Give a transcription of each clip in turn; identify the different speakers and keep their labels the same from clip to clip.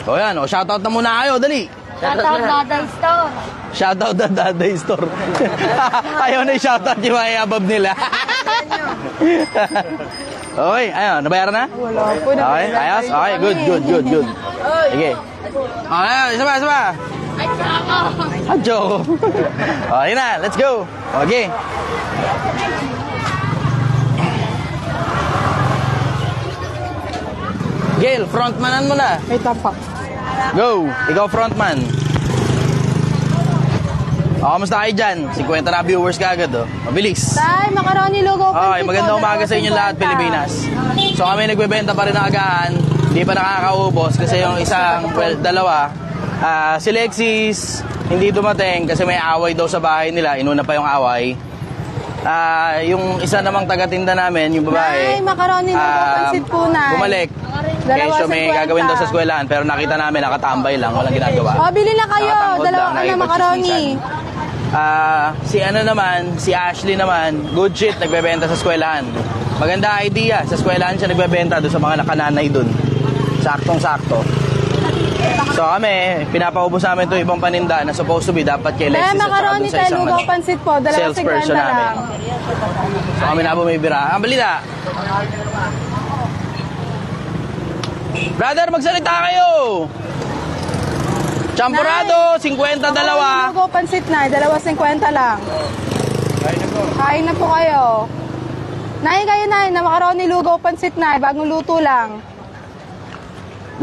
Speaker 1: O yan, o shoutout na muna kayo, dali.
Speaker 2: Shoutout Daday Store.
Speaker 1: Shoutout na Daday Store. Ayaw na i-shoutout yung mga above nila. Okay, ayun, nabayaran na?
Speaker 3: Wala po.
Speaker 1: Okay, ayos? Okay, good. Sige. Okay, isa pa. Adyo. Okay na, let's go. Okay. Gail, frontmanan mo na.
Speaker 3: May tapak.
Speaker 1: Go, ikaw frontman. Kamusta kayo dyan? 50 na viewers ka agad, oh. Mabilis.
Speaker 3: Tay, macaroni lugaw pansit.
Speaker 1: Okay, magandang umaga sa inyo lahat, Pilipinas. So kami nagbebenta pa rin ng agahan. Hindi pa nakakaubos kasi yung isang, dalawa. Si Lexis, hindi dumating kasi may away daw sa bahay nila. Inuna pa yung away. Yung isa namang taga-tinda namin, yung babae.
Speaker 3: Nay, macaroni lugaw pansit po, Nay.
Speaker 1: Bumalik. Kesyo may gagawin daw sa eskwelahan pero nakita namin nakatambay lang, walang ginagawa.
Speaker 3: Bili na kayo. Dalawang na macaroni.
Speaker 1: Si Ashley naman, good shit, nagbebenta sa eskwelahan. Maganda idea, sa eskwelahan siya nagbebenta doon sa mga nakananay doon. Saktong-sakto. So kami, pinapaubos namin itong ibang paninda na supposed to be dapat kay Lexis at saka doon sa isang
Speaker 3: pansit po,
Speaker 1: sales person namin. So kami na bumibira. Ang balita. Brother, magsalita kayo! Champurado, 52.
Speaker 3: Lugaw pansit na, 2.50 lang. Kain na po kayo. Nay, kayo na macaroni lugaw pansit na, bagong luto lang.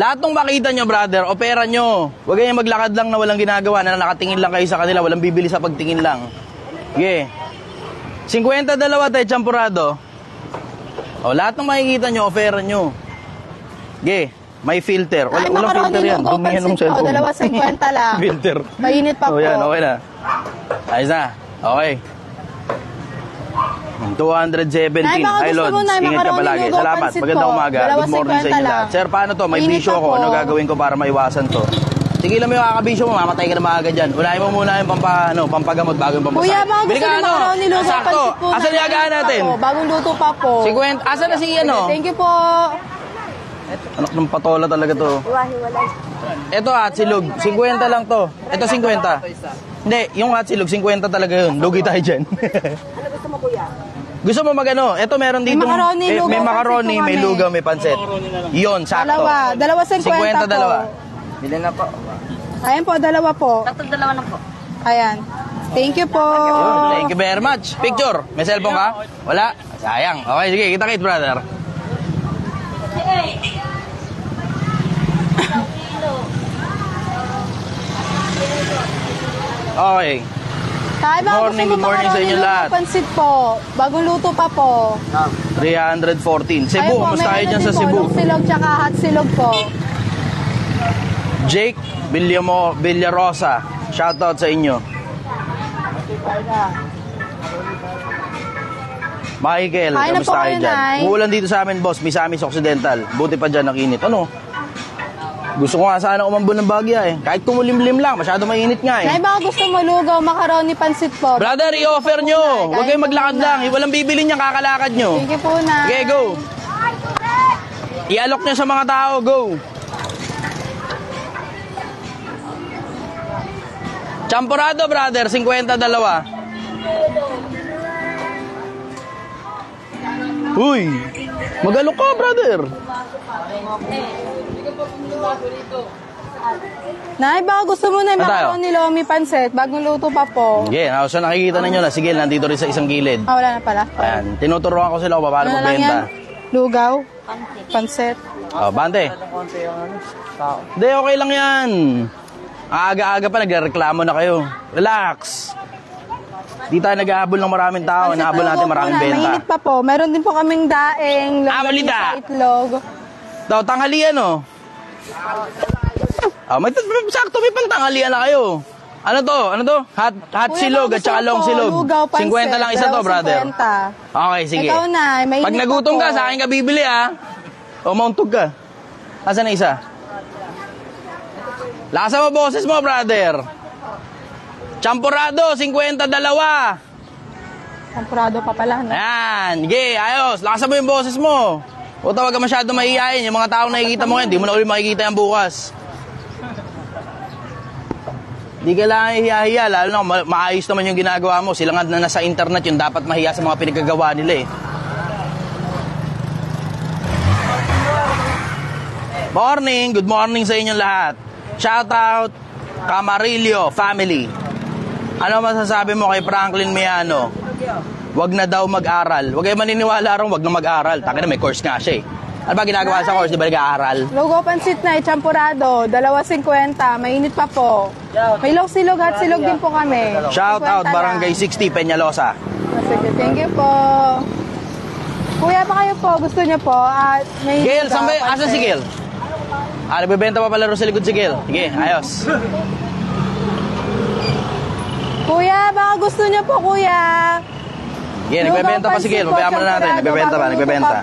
Speaker 1: Lahat ng makita nyo, brother, opera nyo. Huwag kayong maglakad lang na walang ginagawa, na nakatingin lang kayo sa kanila, walang bibili sa pagtingin lang. Okay. 52 tayo, champurado. O, lahat ng makikita nyo, opera nyo. Okay. May filter. Walang filter yan. Dumi yan ng cellphone.
Speaker 3: 2.50 lang.
Speaker 1: Filter.
Speaker 3: Mainit pa po.
Speaker 1: Yan, okay na. Ayos na. Okay. 217. Hi, Lord. Ingat ka palagi. Salamat. Magandang umaga. Good morning sa inyo lahat. Sir, paano to? May bisyo ako. Ano gagawin ko para maiwasan to? Sige lang mo yung kakabisyo mo. Mamatay ka na maaga dyan. Unahin mo muna yung pampagamot bago yung pampasakit.
Speaker 3: Kuya, bago
Speaker 1: Bili ka
Speaker 3: macaroni lugaw
Speaker 1: sakto.
Speaker 3: pansit po.
Speaker 1: Asan yung agahan natin?
Speaker 3: Bagong luto pa po.
Speaker 1: 50. Asan na si ano?
Speaker 3: Thank you po.
Speaker 1: Anak ng patola talaga to. Ito hot silog, 50 lang to. Ito 50. Hindi, yung hot silog 50 talaga yun. Lugi tayo dyan.
Speaker 3: Ano gusto mo, kuya?
Speaker 1: Gusto mo magano? Ito meron dito. May macaroni, may lugaw, may pansit. Yun, sakto.
Speaker 3: Dalawa 50
Speaker 1: 50 dalawa.
Speaker 4: Bili na po.
Speaker 3: Ayan po, dalawa po.
Speaker 2: Tatlong dalawa lang po.
Speaker 3: Ayan. Thank you po.
Speaker 1: Thank you very much. Picture. May cellphone ka? Wala? Sayang. Okay, sige. Kita-kit, brother. Okay. Good morning sa inyo lahat.
Speaker 3: Pansit po. Bagong luto pa po.
Speaker 1: 314. Cebu, kumusta kayo dyan sa Cebu?
Speaker 3: Silog tsaka hot silog po.
Speaker 1: Jake Villarosa. Shoutout sa inyo. Michael, kamusta kayo dyan? Umuulan dito sa amin, boss. Misamis Occidental. Buti pa dyan ang init. Ano? Gusto ko nga sana umambon ng bagya eh. Kahit kumulimlim lang, masyado mainit nga eh.
Speaker 3: Nay, baka gusto mo lugaw, macaroni, pansit po.
Speaker 1: Brother, i-offer nyo. Huwag kayong maglakad lang. Walang bibili niya, kakalakad nyo.
Speaker 3: Sige po na.
Speaker 1: Okay, go. I-alok nyo sa mga tao, go. Champurado, brother, 52. Uy, mag-alok ka, brother.
Speaker 3: Nay, baka gusto mo na macaroni, lomi, pansit. Bagong luto pa po.
Speaker 1: Okay, so nakikita ninyo na. Sige, nandito rin sa isang gilid.
Speaker 3: Wala na pala.
Speaker 1: Ayan, tinuturuan ko sila kung paano magbenta.
Speaker 3: Lugaw, pansit.
Speaker 1: Oh, bante. Hindi, okay lang yan. Aga-aga pa, nagreklamo na kayo. Relax. Di tayo nag-ahabol ng maraming tao. Nahabol natin maraming benta.
Speaker 3: Mainit pa po. Meron din po kaming daeng.
Speaker 1: Malita.
Speaker 3: Itlog.
Speaker 1: Daw, tanghalian, oh. Sakto, may pantanghalian na kayo. Ano to? Hot silog at saka long silog. 50 lang isa to, brother. Okay, sige.
Speaker 3: Ikaw na,
Speaker 1: pag nagutom ka, sa akin ka bibili, ah. O mauntog ka. Asan na isa? Lakasan mo boses mo, brother. Champurado, 52.
Speaker 3: Champurado pa pala, no?
Speaker 1: Ayan, sige, ayos. Lakasan mo yung boses mo. O tawag ka masyado maiyayin. Yung mga tao nakikita mo ngayon, di mo na ulit makikita yan bukas. Di kailangan hiya-hiya, lalo na maayos naman yung ginagawa mo. Sila nga na nasa internet yung dapat mahiya sa mga pinagagawa nila eh. Morning, good morning sa inyong lahat. Shout out Camarillo family. Ano masasabi mo kay Franklin Miano? Wag na daw mag-aral. Wag kayo maniniwala ron, wag na mag-aral. Taka na may course nga siya eh. Ano ba ginagawa sa course? Di ba nag-aaral?
Speaker 3: Lugaw pansit na, champurado, 2.50. Mainit pa po. May silog at silog din po kami.
Speaker 1: Shout out
Speaker 3: 50 lang.
Speaker 1: Barangay 60 Peñalosa.
Speaker 3: Sige, thank you po. Kuya, pa kayo po? Gusto niyo po? May
Speaker 1: Gil,
Speaker 3: lugaw,
Speaker 1: saan ba? Asan si
Speaker 3: pansit.
Speaker 1: Gil? Nagbebenta pa pala rin sa likod si Gil. Sige, ayos.
Speaker 3: Kuya, baka gusto niyo po, kuya.
Speaker 1: Sige, nagbebenta pa si Gil. Pabayaan mo na natin. Nagbebenta pa, nagbebenta.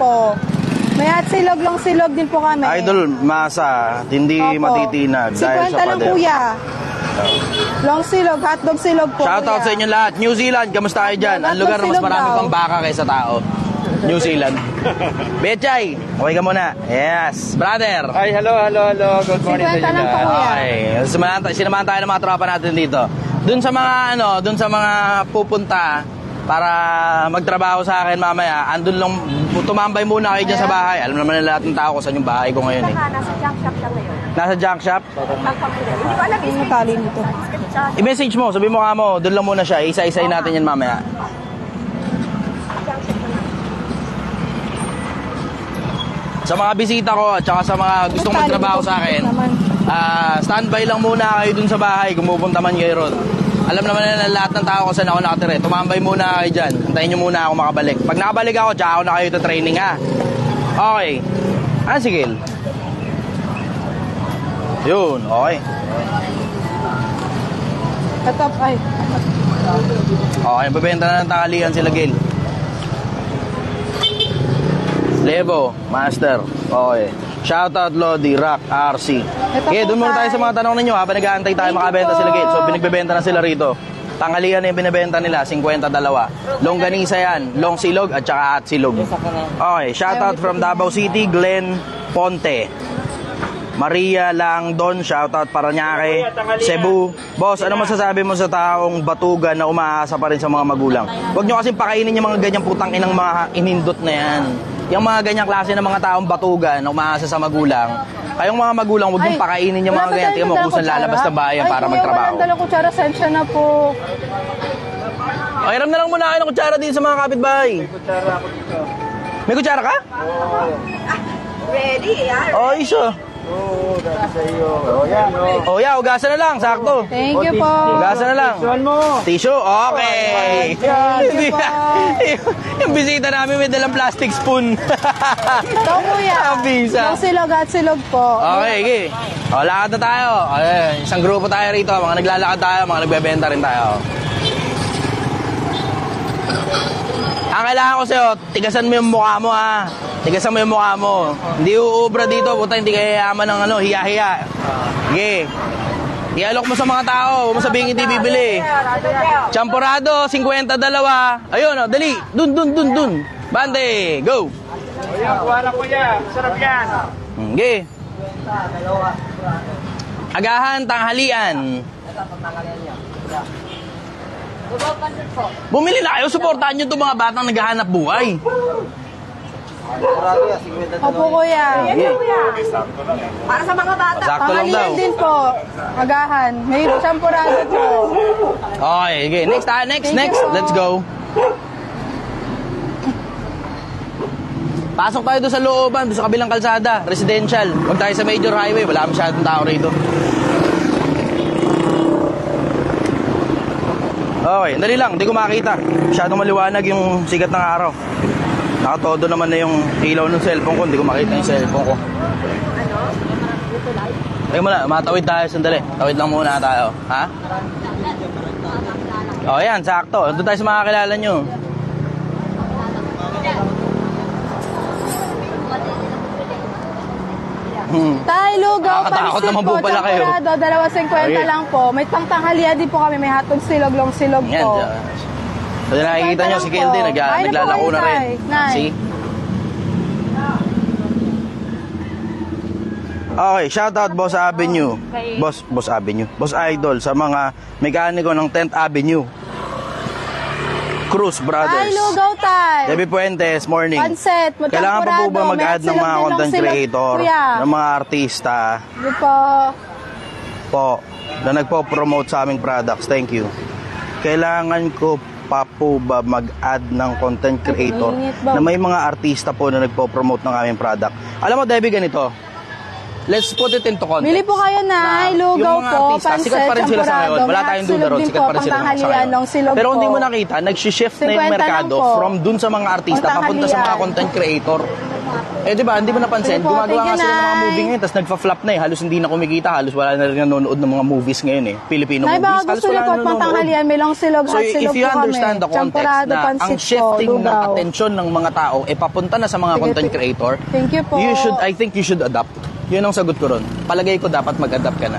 Speaker 3: May at silog, long silog din po kami.
Speaker 1: Idol, masa, hindi
Speaker 3: Opo.
Speaker 1: matitinag dahil
Speaker 3: 50
Speaker 1: sa
Speaker 3: lang,
Speaker 1: pader.
Speaker 3: kuya. Long silog, hotdog silog po,
Speaker 1: Shout out
Speaker 3: kuya.
Speaker 1: sa inyong lahat. New Zealand, kamusta kayo dyan? Ang lugar na mas marami pang baka kaysa tao. New Zealand. Betchay, okay ka muna. Yes. Brother.
Speaker 4: Ay, hello. Good morning
Speaker 3: 50 lang po, kuya.
Speaker 1: Okay. Sinamahan tayo ng mga tropa natin dito. Doon sa mga pupunta para magtrabaho sa akin mamaya, andun lang, tumambay muna kayo dyan sa bahay. Alam naman na lahat ng tao kung saan yung bahay ko ngayon eh.
Speaker 2: Nasa junk shop lang ngayon.
Speaker 1: Nasa junk shop?
Speaker 2: Hindi ko alam
Speaker 3: Yung tali nito.
Speaker 1: I-message mo, sabi mo nga mo, doon lang muna siya. Isa-isayin natin yan mamaya. Sa mga bisita ko at saka sa mga gustong magtrabaho sa akin, standby lang muna kayo dun sa bahay kung pupunta man kayo ron. Alam naman na lahat ng tao kung saan ako nakatira. Tumambay muna kayo dyan. Antayin nyo muna ako makabalik. Pag nakabalik ako, tsaka ako na kayo to training ha. Okay. Ah, sige. Yun, okay.
Speaker 3: Ito, ay.
Speaker 1: Okay, babenta na ng tanghalian sila, Gil. Levo, Master. Okay. Shoutout Lodi, Rock, RC. Okay, doon muna tayo sa mga tanong ninyo habang nag-aantay tayo makabenta sila, Gil. So, pinagbebenta na sila rito. Tanghalian na yung binibenta nila, 52. Longganisa yan, long silog at saka hot silog. Okay, shoutout from Davao City, Glenn Ponte. Maria Langdon, shoutout Paranaque, Cebu. Boss, ano masasabi mo sa taong batugan na umaasa pa rin sa mga magulang? Huwag nyo kasing pakainin yung mga ganyang putang inang mga inindot na yan. Yung mga ganyang klase ng mga taong batugan na umaasa sa magulang. Kayong mga magulang, huwag nyo pakainin yung mga ganyan. Tingnan mo kung saan lalabas ng bayan para magtrabaho.
Speaker 3: Ay, kuya, kutsara, sensya na po.
Speaker 1: Okay, ram na lang muna kayo ng kutsara din sa mga kapitbahay. May kutsara ka?
Speaker 2: Ready, yeah.
Speaker 1: Oh, isa.
Speaker 4: Oo, dati sa iyo. O, yan, o.
Speaker 1: Oh, yeah, ugasan na lang, sakto.
Speaker 3: Thank you po.
Speaker 1: Ugasan na lang.
Speaker 4: Tuan mo.
Speaker 1: Tissue? Okay.
Speaker 3: Thank you po.
Speaker 1: Yung bisita namin may dalang plastic spoon.
Speaker 3: Ito, kuya.
Speaker 1: Kabisa.
Speaker 3: Long silog at silog po.
Speaker 1: Okay, okay. O, lakad na tayo. Okay, isang grupo tayo rito. Mga naglalakad tayo, mga nagbebenta rin tayo. Ang kailangan ko sa'yo, tigasan mo yung mukha mo ha. Tigasan mo yung mukha mo. Hindi uubra dito, puta, hindi kaya yaman ng hiya-hiya. Okay. Ialok mo sa mga tao, huwag mo sabihin hindi bibili. Champurado, 52. Ayun, oh, dali. Dun. Bante, go.
Speaker 4: O, yan, kuha na po yan. Sarap yan.
Speaker 1: Okay. Agahan, tanghalian. Bumili na kayo, supportahan nyo itong mga batang naghahanap buhay.
Speaker 3: Opo, kuya.
Speaker 2: Para sa mga bata.
Speaker 1: Sakto lang daw.
Speaker 3: Pangalian din po. Agahan. May champurado po.
Speaker 1: Okay, okay. Next tayo, next.
Speaker 3: Thank you po.
Speaker 1: Let's go. Pasok tayo doon sa looban, doon sa kabilang kalsada, residential. Huwag tayo sa major highway, wala masyadong tao rito. Okay, dali lang, hindi ko makita. Masyadong maliwanag yung sikat ng araw. Nakatodo naman na yung ilaw ng cellphone ko, hindi ko makita yung cellphone ko. Teka muna, matawid tayo sandali. Tawid lang muna tayo, ha? O yan, sakto. Doon tayo sa mga kakilala nyo.
Speaker 3: Tay, lugaw,
Speaker 1: Nakakatakot
Speaker 3: pansit
Speaker 1: naman
Speaker 3: po,
Speaker 1: po pala kayo.
Speaker 3: champurado, 2.50
Speaker 1: Okay.
Speaker 3: lang po. May pangtanghalian din po kami, may hotdog silog, long silog
Speaker 1: Yan,
Speaker 3: po.
Speaker 1: so nakikita nyo si Keldy,
Speaker 3: Ay,
Speaker 1: naglalako na rin.
Speaker 3: Nay.
Speaker 1: See? Okay, shoutout Boss Avenue. Boss Avenue. Boss Idol sa mga mekaniko ng 10th Avenue. Cruz Brothers.
Speaker 3: Ay, lugaw tayo.
Speaker 1: Debbie Puentes, morning.
Speaker 3: Pansit,
Speaker 1: Kailangan pa po ba mag-add ng mga content creator, ng mga artista
Speaker 3: Di po.
Speaker 1: na nagpo-promote sa aming products? Thank you. Kailangan ko pa po ba mag-add ng content creator na may mga artista po na nagpo-promote ng aming product? Alam mo, Debbie, ganito. Let's put it into context.
Speaker 3: Bili po kayo na lugaw
Speaker 1: yung mga
Speaker 3: po,
Speaker 1: artista,
Speaker 3: pansit,
Speaker 1: sikat pa rin sila sa ngayon.
Speaker 3: champurado.
Speaker 1: Wala tayong duda ron. Sikat pa rin sila sa ngayon. Pero hindi mo nakita, nag-shift na yung
Speaker 3: 50
Speaker 1: merkado
Speaker 3: lang po.
Speaker 1: from dun sa mga artista papunta sa mga content creator. Eh di ba, hindi mo napansin,
Speaker 3: Sige po,
Speaker 1: gumagawa nga
Speaker 3: thank you,
Speaker 1: sila ng mga
Speaker 3: Nay.
Speaker 1: movie ngayon, tapos nagfa-flop na eh. Halos hindi na kumikita, halos wala na rin nanonood ng mga movies ngayon eh. Filipino
Speaker 3: Nay,
Speaker 1: movies,
Speaker 3: baka
Speaker 1: halos
Speaker 3: gusto
Speaker 1: wala
Speaker 3: niyo po
Speaker 1: na nanonood.
Speaker 3: pantanghalian, may long silog,
Speaker 1: So
Speaker 3: hot silog
Speaker 1: if you
Speaker 3: po kami.
Speaker 1: understand the context
Speaker 3: Champurado,
Speaker 1: na ang
Speaker 3: pansit
Speaker 1: shifting
Speaker 3: po,
Speaker 1: ng
Speaker 3: lugaw.
Speaker 1: atensyon ng mga tao eh papunta na sa mga
Speaker 3: Sige,
Speaker 1: content creator,
Speaker 3: thank you po.
Speaker 1: I think you should adapt. Yun ang sagot ko ron. Palagay ko dapat mag-adapt ka na.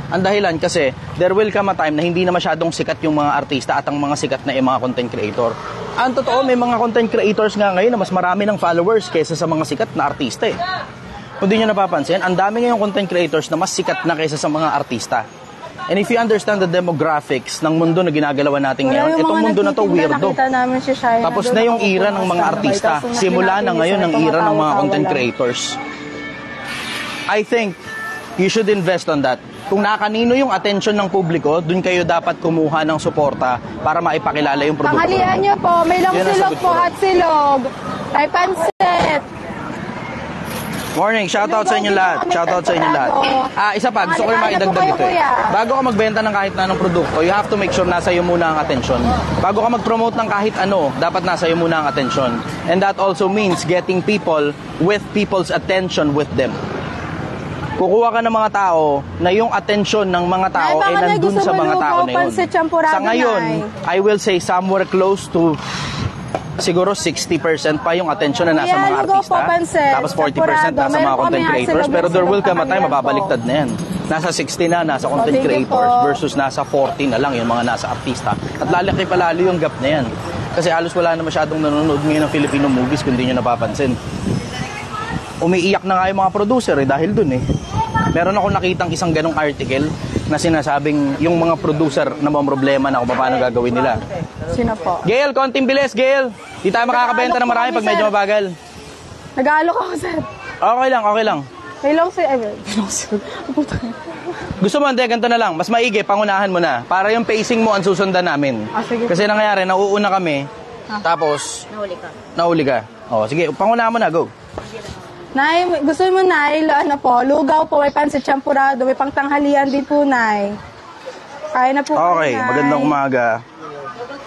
Speaker 1: Ang dahilan kasi there will come a time na hindi na masyadong sikat yung mga artista at ang mga sikat na yung mga content creator. Ang totoo, may mga content creators nga ngayon na mas marami ng followers kaysa sa mga sikat na artista eh. Kung di nyo napapansin, ang dami ngayong content creators na mas sikat na kaysa sa mga artista. And if you understand the demographics ng mundo na ginagalawan natin ngayon, itong mundo na to weirdo. Tapos na yung era ng mga artista. Simula na ngayon ang era ng mga content creators. I think you should invest on that. Kung nakanino yung attention ng publiko, dun kayo dapat kumuha ng suporta para maipakilala yung produkto.
Speaker 3: Tanghalian niyo po, may long
Speaker 1: Yun ang
Speaker 3: silog
Speaker 1: sagot
Speaker 3: po,
Speaker 1: ko.
Speaker 3: hot silog. May pansit.
Speaker 1: Morning, shoutout sa inyo lahat. Shoutout sa inyo lahat. Isa pa, gusto ko rin maidagdag ito eh. Bago ka magbenta ng kahit na anong produkto, you have to make sure nasa iyo muna ang atensyon. Bago ka mag-promote ng kahit ano, dapat nasa iyo muna ang atensyon. And that also means getting people with people's attention with them. Kukuha ka ng mga tao na yung atensyon ng mga tao ay nandun sa mga tao na yun. Sa ngayon, I will say somewhere close to siguro 60% pa yung attention na nasa mga artista. Tapos 40% nasa mga content creators. Pero there will come a time, mababaliktad na yan. Nasa 60 na, nasa content creators versus nasa 40 na lang yung mga nasa artista. At lalaki palalo yung gap na yan. Kasi halos wala na masyadong nanonood ngayon ng Filipino movies kung di nyo napapansin. Umiiyak na nga yung mga producer dahil dun eh. Meron ako nakitang isang ganong article na sinasabing yung mga producer na mga problema na kung paano gagawin nila.
Speaker 3: Sino po?
Speaker 1: Gail, konting bilis, Gail. Di tayo makakabenta ng marami pag medyo mabagal.
Speaker 3: Nag-aalok ako, sir.
Speaker 1: Okay lang, okay lang.
Speaker 3: May long silog.
Speaker 1: Gusto mo, hindi, ganito na lang. Mas maigi, pangunahan mo na. Para yung pacing mo ang susundan namin.
Speaker 3: Sige.
Speaker 1: Kasi nangyayari, nauuna kami, tapos nahuli ka. O, sige, pangunahan mo na, go.
Speaker 3: Nay, gusto mo, Nay, ano po, lugaw po, may pansit champurado, may pangtanghalian din po, Nay. Kaya na po.
Speaker 1: Okay,
Speaker 3: Nay.
Speaker 1: magandang umaga.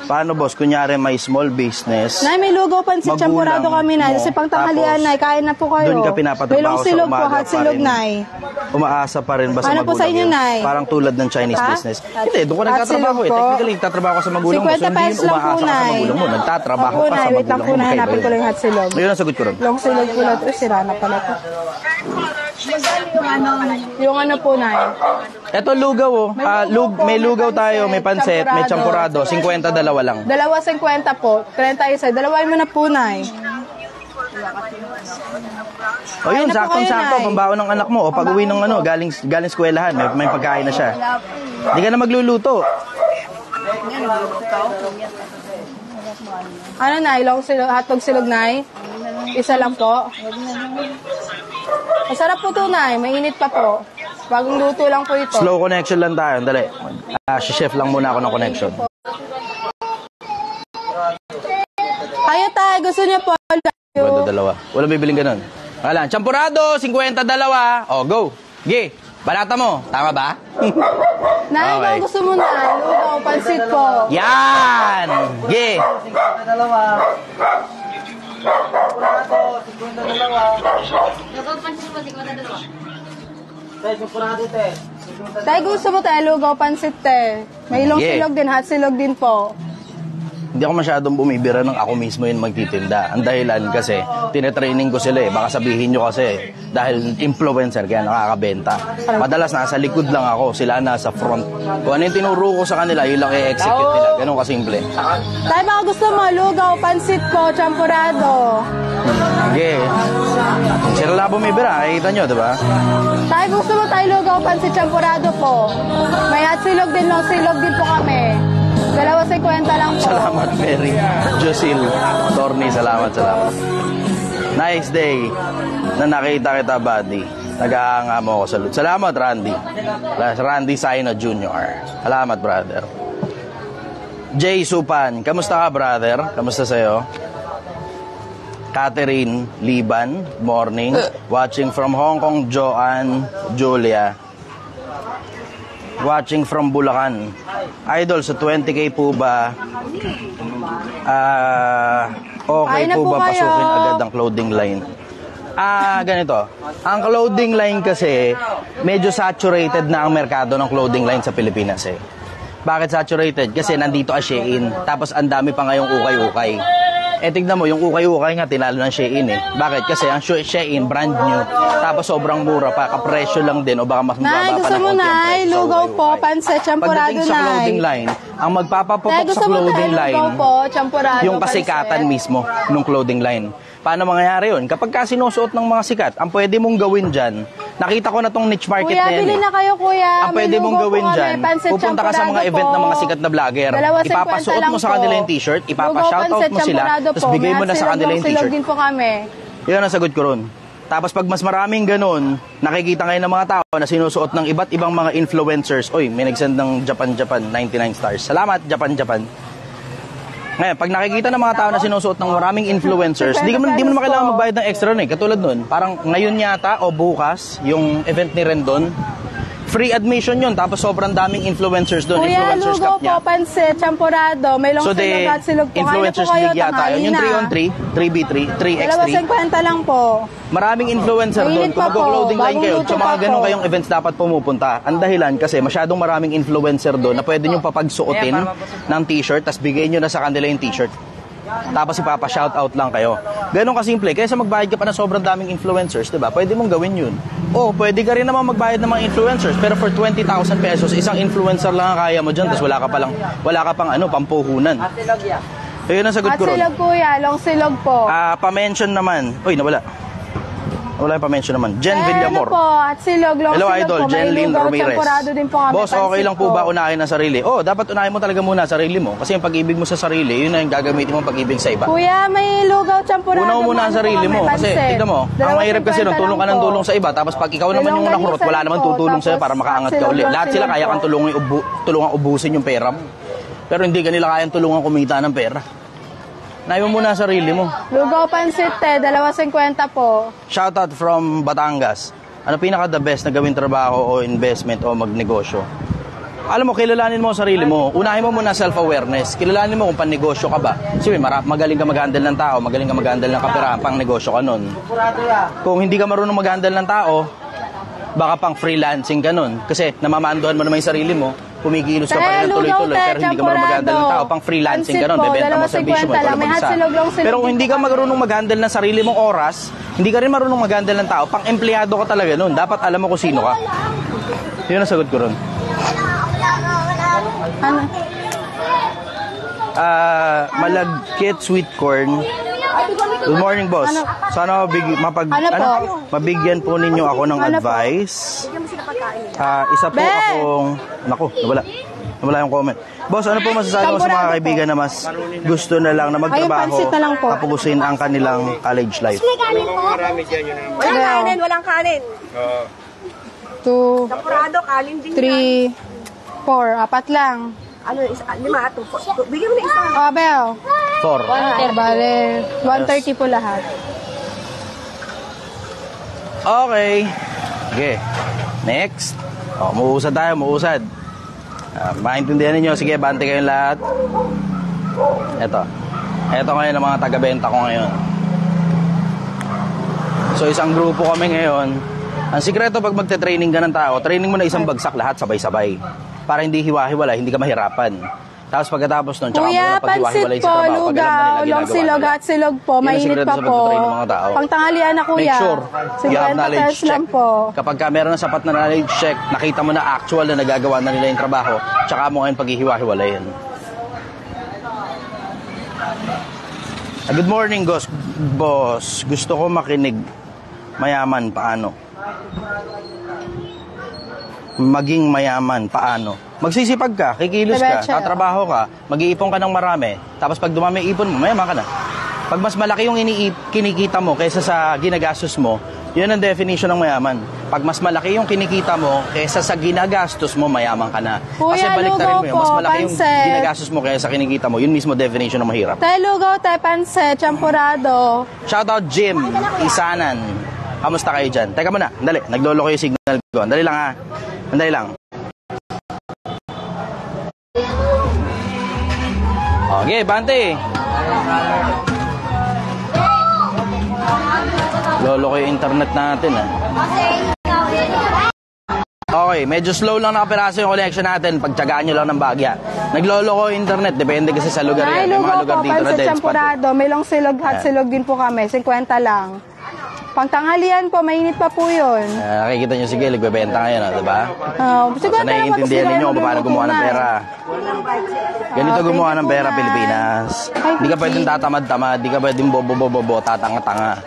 Speaker 1: Paano, boss? Kunyari may small business.
Speaker 3: Nay, may lugaw pansit
Speaker 1: Magulang
Speaker 3: champurado kami, Nay.
Speaker 1: mo,
Speaker 3: Kasi pangtanghalian,
Speaker 1: tapos,
Speaker 3: Nay, kaya na po kayo.
Speaker 1: doon ka pinapatrabaho
Speaker 3: may long
Speaker 1: sa
Speaker 3: silog po,
Speaker 1: umaga
Speaker 3: hot
Speaker 1: pa
Speaker 3: silog,
Speaker 1: rin.
Speaker 3: Nay.
Speaker 1: Umaasa pa rin ba sa
Speaker 3: Ano po
Speaker 1: magulang
Speaker 3: sa inyo,
Speaker 1: yun?
Speaker 3: Nay?
Speaker 1: Parang tulad ng Chinese
Speaker 3: Ha?
Speaker 1: business. Hindi, doon ka
Speaker 3: Hot
Speaker 1: nagtatrabaho
Speaker 3: silog
Speaker 1: eh.
Speaker 3: po.
Speaker 1: Technically, nagtatrabaho ka sa magulang mo.
Speaker 3: 50
Speaker 1: So, hindi
Speaker 3: pesos
Speaker 1: yun
Speaker 3: lang po,
Speaker 1: umaasa ka sa
Speaker 3: Nay.
Speaker 1: magulang mo. Nagtatrabaho
Speaker 3: Opo,
Speaker 1: ka
Speaker 3: Nay,
Speaker 1: sa
Speaker 3: wait lang
Speaker 1: magulang
Speaker 3: po,
Speaker 1: mo.
Speaker 3: Nay. Hanapin ko lang yung hot silog.
Speaker 1: Ayun ang sagot ko ron.
Speaker 3: Long silog po na ito. Sira na pala ito. Yung ano po, Nay.
Speaker 1: Ito lugaw oh. May lugaw tayo, may pansit, may champurado. 50 dalawa lang.
Speaker 3: 2.50 po. 30 isa. Dalawain mo na po, Nay.
Speaker 1: O yun,
Speaker 3: Kain na po
Speaker 1: saktong-sakto,
Speaker 3: kayo, Nay.
Speaker 1: pambaon ng anak mo. O pag uwi ng galing eskwelahan, may pagkain na siya. Hindi ka na magluluto.
Speaker 3: Ano, Nay? Long silog, hotdog silog, Nay? Isa lang po. Masarap po to, Nay. Mainit pa po. Bagong luto lang po ito.
Speaker 1: Slow connection lang tayo. Dali. Chef lang muna ako ng connection.
Speaker 3: Kayo, Tay. Gusto niyo po.
Speaker 1: 50 dalawa. Walang bibiling ganun. Wala. Champurado, 50 dalawa. O, go. Gi. Balata mo. Tama ba?
Speaker 3: Nay,
Speaker 1: Okay.
Speaker 3: ikaw gusto mo, Nay. Lugaw, pansit po.
Speaker 1: Yan! Gi.
Speaker 3: Tay, gusto mo tayo lugaw, pansit, te. May ilong
Speaker 1: Yeah.
Speaker 3: silog din, hot silog din po.
Speaker 1: Hindi ako masyadong bumibira ng ako mismo yung magtitinda. Ang dahilan kasi, tinetraining ko sila eh. Baka sabihin nyo kasi, dahil influencer kaya nakakabenta. Madalas nasa likod lang ako, sila nasa front. Kung ano yung tinuro ko sa kanila, yun lang i-execute nila. Ganun kasimple.
Speaker 3: Tay, baka gusto mo, lugaw, pansit po, champurado.
Speaker 1: Sige. Sila lang bumibira, nakikita nyo, di ba?
Speaker 3: Tayo gusto mo tayo lugaw pansit champurado po. May hot silog din, long silog din po kami. 2.50 lang po.
Speaker 1: Salamat, Mary. Josil. Torny, salamat. Nice day na nakita kita, buddy. Nag-aanga mo ako sa loot. Salamat, Randy. Randy Saino Jr. Salamat, brother. Jay Supan. Kamusta ka, brother? Kamusta sa'yo? Catherine Liban. Morning. Watching from Hong Kong, Joanne Julia. Watching from Bulacan. Idol, sa 20K po ba okay
Speaker 3: Ay na
Speaker 1: po
Speaker 3: po
Speaker 1: ba
Speaker 3: kayo.
Speaker 1: pasukin agad ang clothing line? Ganito. Ang clothing line kasi, medyo saturated na ang merkado ng clothing line sa Pilipinas eh. Bakit saturated? Kasi nandito ang Shein. Tapos ang dami pa ngayong ukay-ukay. Tignan mo, yung ukay-ukay nga, tinalo ng Shein eh. Bakit? Kasi ang Shein, brand new. Tapos sobrang mura pa, kapresyo lang din o baka mas mababa
Speaker 3: Nay,
Speaker 1: pa
Speaker 3: gusto
Speaker 1: ng
Speaker 3: mo
Speaker 1: konti ang
Speaker 3: Nay,
Speaker 1: presyo sa
Speaker 3: lugaw po,
Speaker 1: ukay-ukay.
Speaker 3: pansit champurado
Speaker 1: Pagdating sa clothing
Speaker 3: Nay.
Speaker 1: line, ang magpapaputok
Speaker 3: Nay,
Speaker 1: sa
Speaker 3: gusto mo tayo
Speaker 1: clothing line,
Speaker 3: lugaw po, champurado,
Speaker 1: yung kasikatan
Speaker 3: pansit.
Speaker 1: mismo ng clothing line. Paano mangyayari yun? Kapag ka sinusuot ng mga sikat, ang pwede mong gawin dyan, nakita ko na tong niche market
Speaker 3: Kuya,
Speaker 1: na yan.
Speaker 3: bili na kayo kuya.
Speaker 1: Ang
Speaker 3: May
Speaker 1: pwede mong
Speaker 3: lugaw
Speaker 1: gawin
Speaker 3: po kami,
Speaker 1: dyan,
Speaker 3: pansit
Speaker 1: pupunta ka sa mga
Speaker 3: champurado
Speaker 1: event
Speaker 3: po.
Speaker 1: ng mga sikat na vlogger.
Speaker 3: 2.50
Speaker 1: Ipapasuot
Speaker 3: lang
Speaker 1: mo sa
Speaker 3: po.
Speaker 1: kanila yung t-shirt,
Speaker 3: Lugaw,
Speaker 1: ipapa-shoutout
Speaker 3: pansit,
Speaker 1: mo sila,
Speaker 3: champurado
Speaker 1: tapos
Speaker 3: po.
Speaker 1: bigay mo
Speaker 3: May
Speaker 1: na sa
Speaker 3: silog,
Speaker 1: kanila yung
Speaker 3: silog
Speaker 1: t-shirt.
Speaker 3: din po kami.
Speaker 1: Yun ang sagot ko ron. Tapos pag mas maraming ganun, nakikita ngayon ng mga tao na sinusuot ng iba't ibang mga influencers. Oy, may nagsend ng Japan, 99 stars. Salamat, Japan. Ngayon, pag nakikita ng mga tao na sinusuot ng maraming influencers, di mo naman kailangan magbayad ng extra nun eh. Katulad nun, parang ngayon yata o bukas, yung event ni Rendon, free admission yun. Tapos sobrang daming influencers doon.
Speaker 3: Kuya,
Speaker 1: Influencers
Speaker 3: lugaw
Speaker 1: cup niya.
Speaker 3: po, pansit, champurado. May long
Speaker 1: So
Speaker 3: silog
Speaker 1: the
Speaker 3: at silog po.
Speaker 1: influencers
Speaker 3: Kain na po
Speaker 1: league
Speaker 3: kayo,
Speaker 1: yata yun. Yung 3on3, 3v3, 3x3.
Speaker 3: 2.50 lang po.
Speaker 1: Maraming influencer doon.
Speaker 3: Mainit
Speaker 1: Kung
Speaker 3: pa po.
Speaker 1: mag-clothing line
Speaker 3: Bagong
Speaker 1: kayo,
Speaker 3: luto
Speaker 1: sa mga
Speaker 3: pa
Speaker 1: ganun
Speaker 3: po.
Speaker 1: kayong events dapat pumupunta. Ang dahilan kasi masyadong maraming influencer doon na pwede nyo papagsuotin ng t-shirt tapos bigay nyo na sa kanila yung t-shirt. Tapos ipapa-shoutout lang kayo. Ganun kasimple. Kaysa magbayad ka pa ng sobrang daming influencers, diba? Pwede mong gawin yun. O, pwede ka rin naman magbayad ng mga influencers. Pero for 20,000 pesos, isang influencer lang ang kaya mo dyan. Tapos wala ka pang pampuhunan. Ayun ang sagot
Speaker 3: At
Speaker 1: ko ron.
Speaker 3: silog kuya, long silog po.
Speaker 1: Pa-mention naman. Uy, nawala. Wala yung pa-mention naman. Jen Villamor.
Speaker 3: Ano po, at silog, long
Speaker 1: Hello,
Speaker 3: silog
Speaker 1: Idol.
Speaker 3: po. May
Speaker 1: Jenlyn
Speaker 3: lugaw,
Speaker 1: Ramirez.
Speaker 3: champurado din po kami.
Speaker 1: Boss, okay
Speaker 3: pansit
Speaker 1: lang po ba unahin ang sarili? Oh, dapat unahin mo talaga muna ang sarili mo. Kasi yung pag-ibig mo sa sarili, yun na yung gagamitin mo pag-ibig sa iba.
Speaker 3: Kuya, may lugaw, champurado.
Speaker 1: Una mo muna ang sarili mo. Kasi, tignan mo, ang mahirap kasi nung tulong ka ng tulong sa iba. Tapos pag ikaw naman yung nakurot, wala naman tutulong sa'yo para makaangat ka ulit. Lahat sila kaya kang tulungan ubusin yung pera mo. Pero hindi ka nila kayang tulungan kumita ng pera. Unahin mo muna ang sarili mo.
Speaker 3: Lugaw, pansit, 2.50 po.
Speaker 1: Shoutout from Batangas. Ano pinaka the best na gawin trabaho o investment o magnegosyo? Alam mo, kilalanin mo ang sarili mo. Unahin mo muna self-awareness. Kilalanin mo kung pan-negosyo ka ba. Kasi magaling ka mag-handle ng tao, magaling ka mag-handle ng kaperahan, pang-negosyo ka nun. Kung hindi ka marunong mag-handle ng tao, baka pang freelancing ka nun. Kasi namamanduhan mo naman yung sarili mo, kumikilos ka pa rin ng tuloy-tuloy, pero hindi ka marunong mag-handle ng tao, pang freelancing ka nun, bebenta mo servisyo mo, ikaw lang mag-isa. Pero kung hindi ka marunong mag-handle ng sarili mong oras, hindi ka rin marunong mag-handle ng tao, pang empleyado ka talaga nun, dapat alam mo kung sino ka. Yun ang sagot ko ron.
Speaker 3: Ano?
Speaker 1: Malagkit sweet corn. Good morning, boss. Sana mabigyan po ninyo ako ng advice. Isa po akong... Naku, nawala yung comment. Boss, ano po masasabi mo sa mga kaibigan na mas gusto na lang na magtrabaho,
Speaker 3: pansit na lang po.
Speaker 1: tapusin ang kanilang college life?
Speaker 4: Marami dyan yun.
Speaker 2: Walang kanin.
Speaker 3: 2,
Speaker 2: Champurado, kanin din.
Speaker 3: 3, 4, apat lang.
Speaker 2: Ano, 5, 2. Bigyan mo na isa.
Speaker 3: Abel.
Speaker 1: 4.
Speaker 3: Bale, 130 po lahat.
Speaker 1: Okay. Okay. Next. Muusad tayo, muusad. Maintindihan ninyo. Sige, bante kayong lahat. Ito ngayon ang mga taga-benta ko ngayon. So, isang grupo kami ngayon. Ang sikreto pag magte-training ka ng tao, training mo na isang bagsak lahat sabay-sabay. Para hindi hiwa-hiwala, hindi ka mahirapan. Tapos pagkatapos nun, tsaka mo
Speaker 3: Kuya,
Speaker 1: na paghiwa-hiwalay
Speaker 3: pansit
Speaker 1: sa
Speaker 3: po,
Speaker 1: trabaho. Pag alam na
Speaker 3: lugaw,
Speaker 1: nila
Speaker 3: long
Speaker 1: ginagawa
Speaker 3: silog
Speaker 1: nila.
Speaker 3: at silog po.
Speaker 1: Yun ang
Speaker 3: Mainit
Speaker 1: sikreto
Speaker 3: pa
Speaker 1: sa
Speaker 3: po.
Speaker 1: pagtitrain ng mga tao.
Speaker 3: Pangtanghalian na kuya.
Speaker 1: Make sure you have
Speaker 3: 50
Speaker 1: knowledge
Speaker 3: pesos
Speaker 1: check.
Speaker 3: lang po.
Speaker 1: Kapag ka meron ng sapat na knowledge check, nakita mo na actual na nagagawa na nila yung trabaho, tsaka mo ngayon paghihiwa-hiwalayin. Good morning, boss. Gusto ko makinig. Mayaman, paano? Maging mayaman, paano? Magsisipag ka, kikilos ka,
Speaker 3: Diretso.
Speaker 1: tatrabaho ka, mag-iipon ka ng marami, tapos pag dumami ipon mo, mayaman ka na. Pag mas malaki yung kinikita mo kaysa sa ginagastos mo, yun ang definition ng mayaman. Pag mas malaki yung kinikita mo kaysa sa ginagastos mo, mayaman ka na.
Speaker 3: Kuya,
Speaker 1: Kasi baliktarin mo
Speaker 3: lugaw
Speaker 1: yun, mas
Speaker 3: po,
Speaker 1: malaki yung
Speaker 3: pansit.
Speaker 1: ginagastos mo kaysa sa kinikita mo, yun mismo definition ng mahirap.
Speaker 3: Tay lugaw, tay pansit, champurado.
Speaker 1: Shoutout Jim, Isanan. Kamusta kayo dyan? Teka muna, dali. Naglolo ko yung signal ko. Dali lang ha. Dali lang. Okay, bante. Lolo ko yung internet natin ha. Okay, medyo slow lang nakapiraso yung connection natin. Pagtsagaan nyo lang ng bagya. Naglolo ko yung internet. Depende kasi sa lugar
Speaker 3: Nay
Speaker 1: yan. May mga
Speaker 3: lugaw
Speaker 1: lugar
Speaker 3: po,
Speaker 1: dito na
Speaker 3: pansit,
Speaker 1: dense pa.
Speaker 3: champurado. May long silog, hot
Speaker 1: Ayan.
Speaker 3: silog din po kami. 50 lang. Pangtanghalian po, mainit pa po yun.
Speaker 1: Nakikita nyo sige, nagbebenta ngayon, diba?
Speaker 3: Siguro
Speaker 1: So, naiintindihan ninyo kung paano gumawa ng pera. Ganito gumawa ng pera, Pilipinas. Hindi ka pwedeng tatamad-tamad, hindi ka pwedeng bobo-bobo, tatanga-tanga.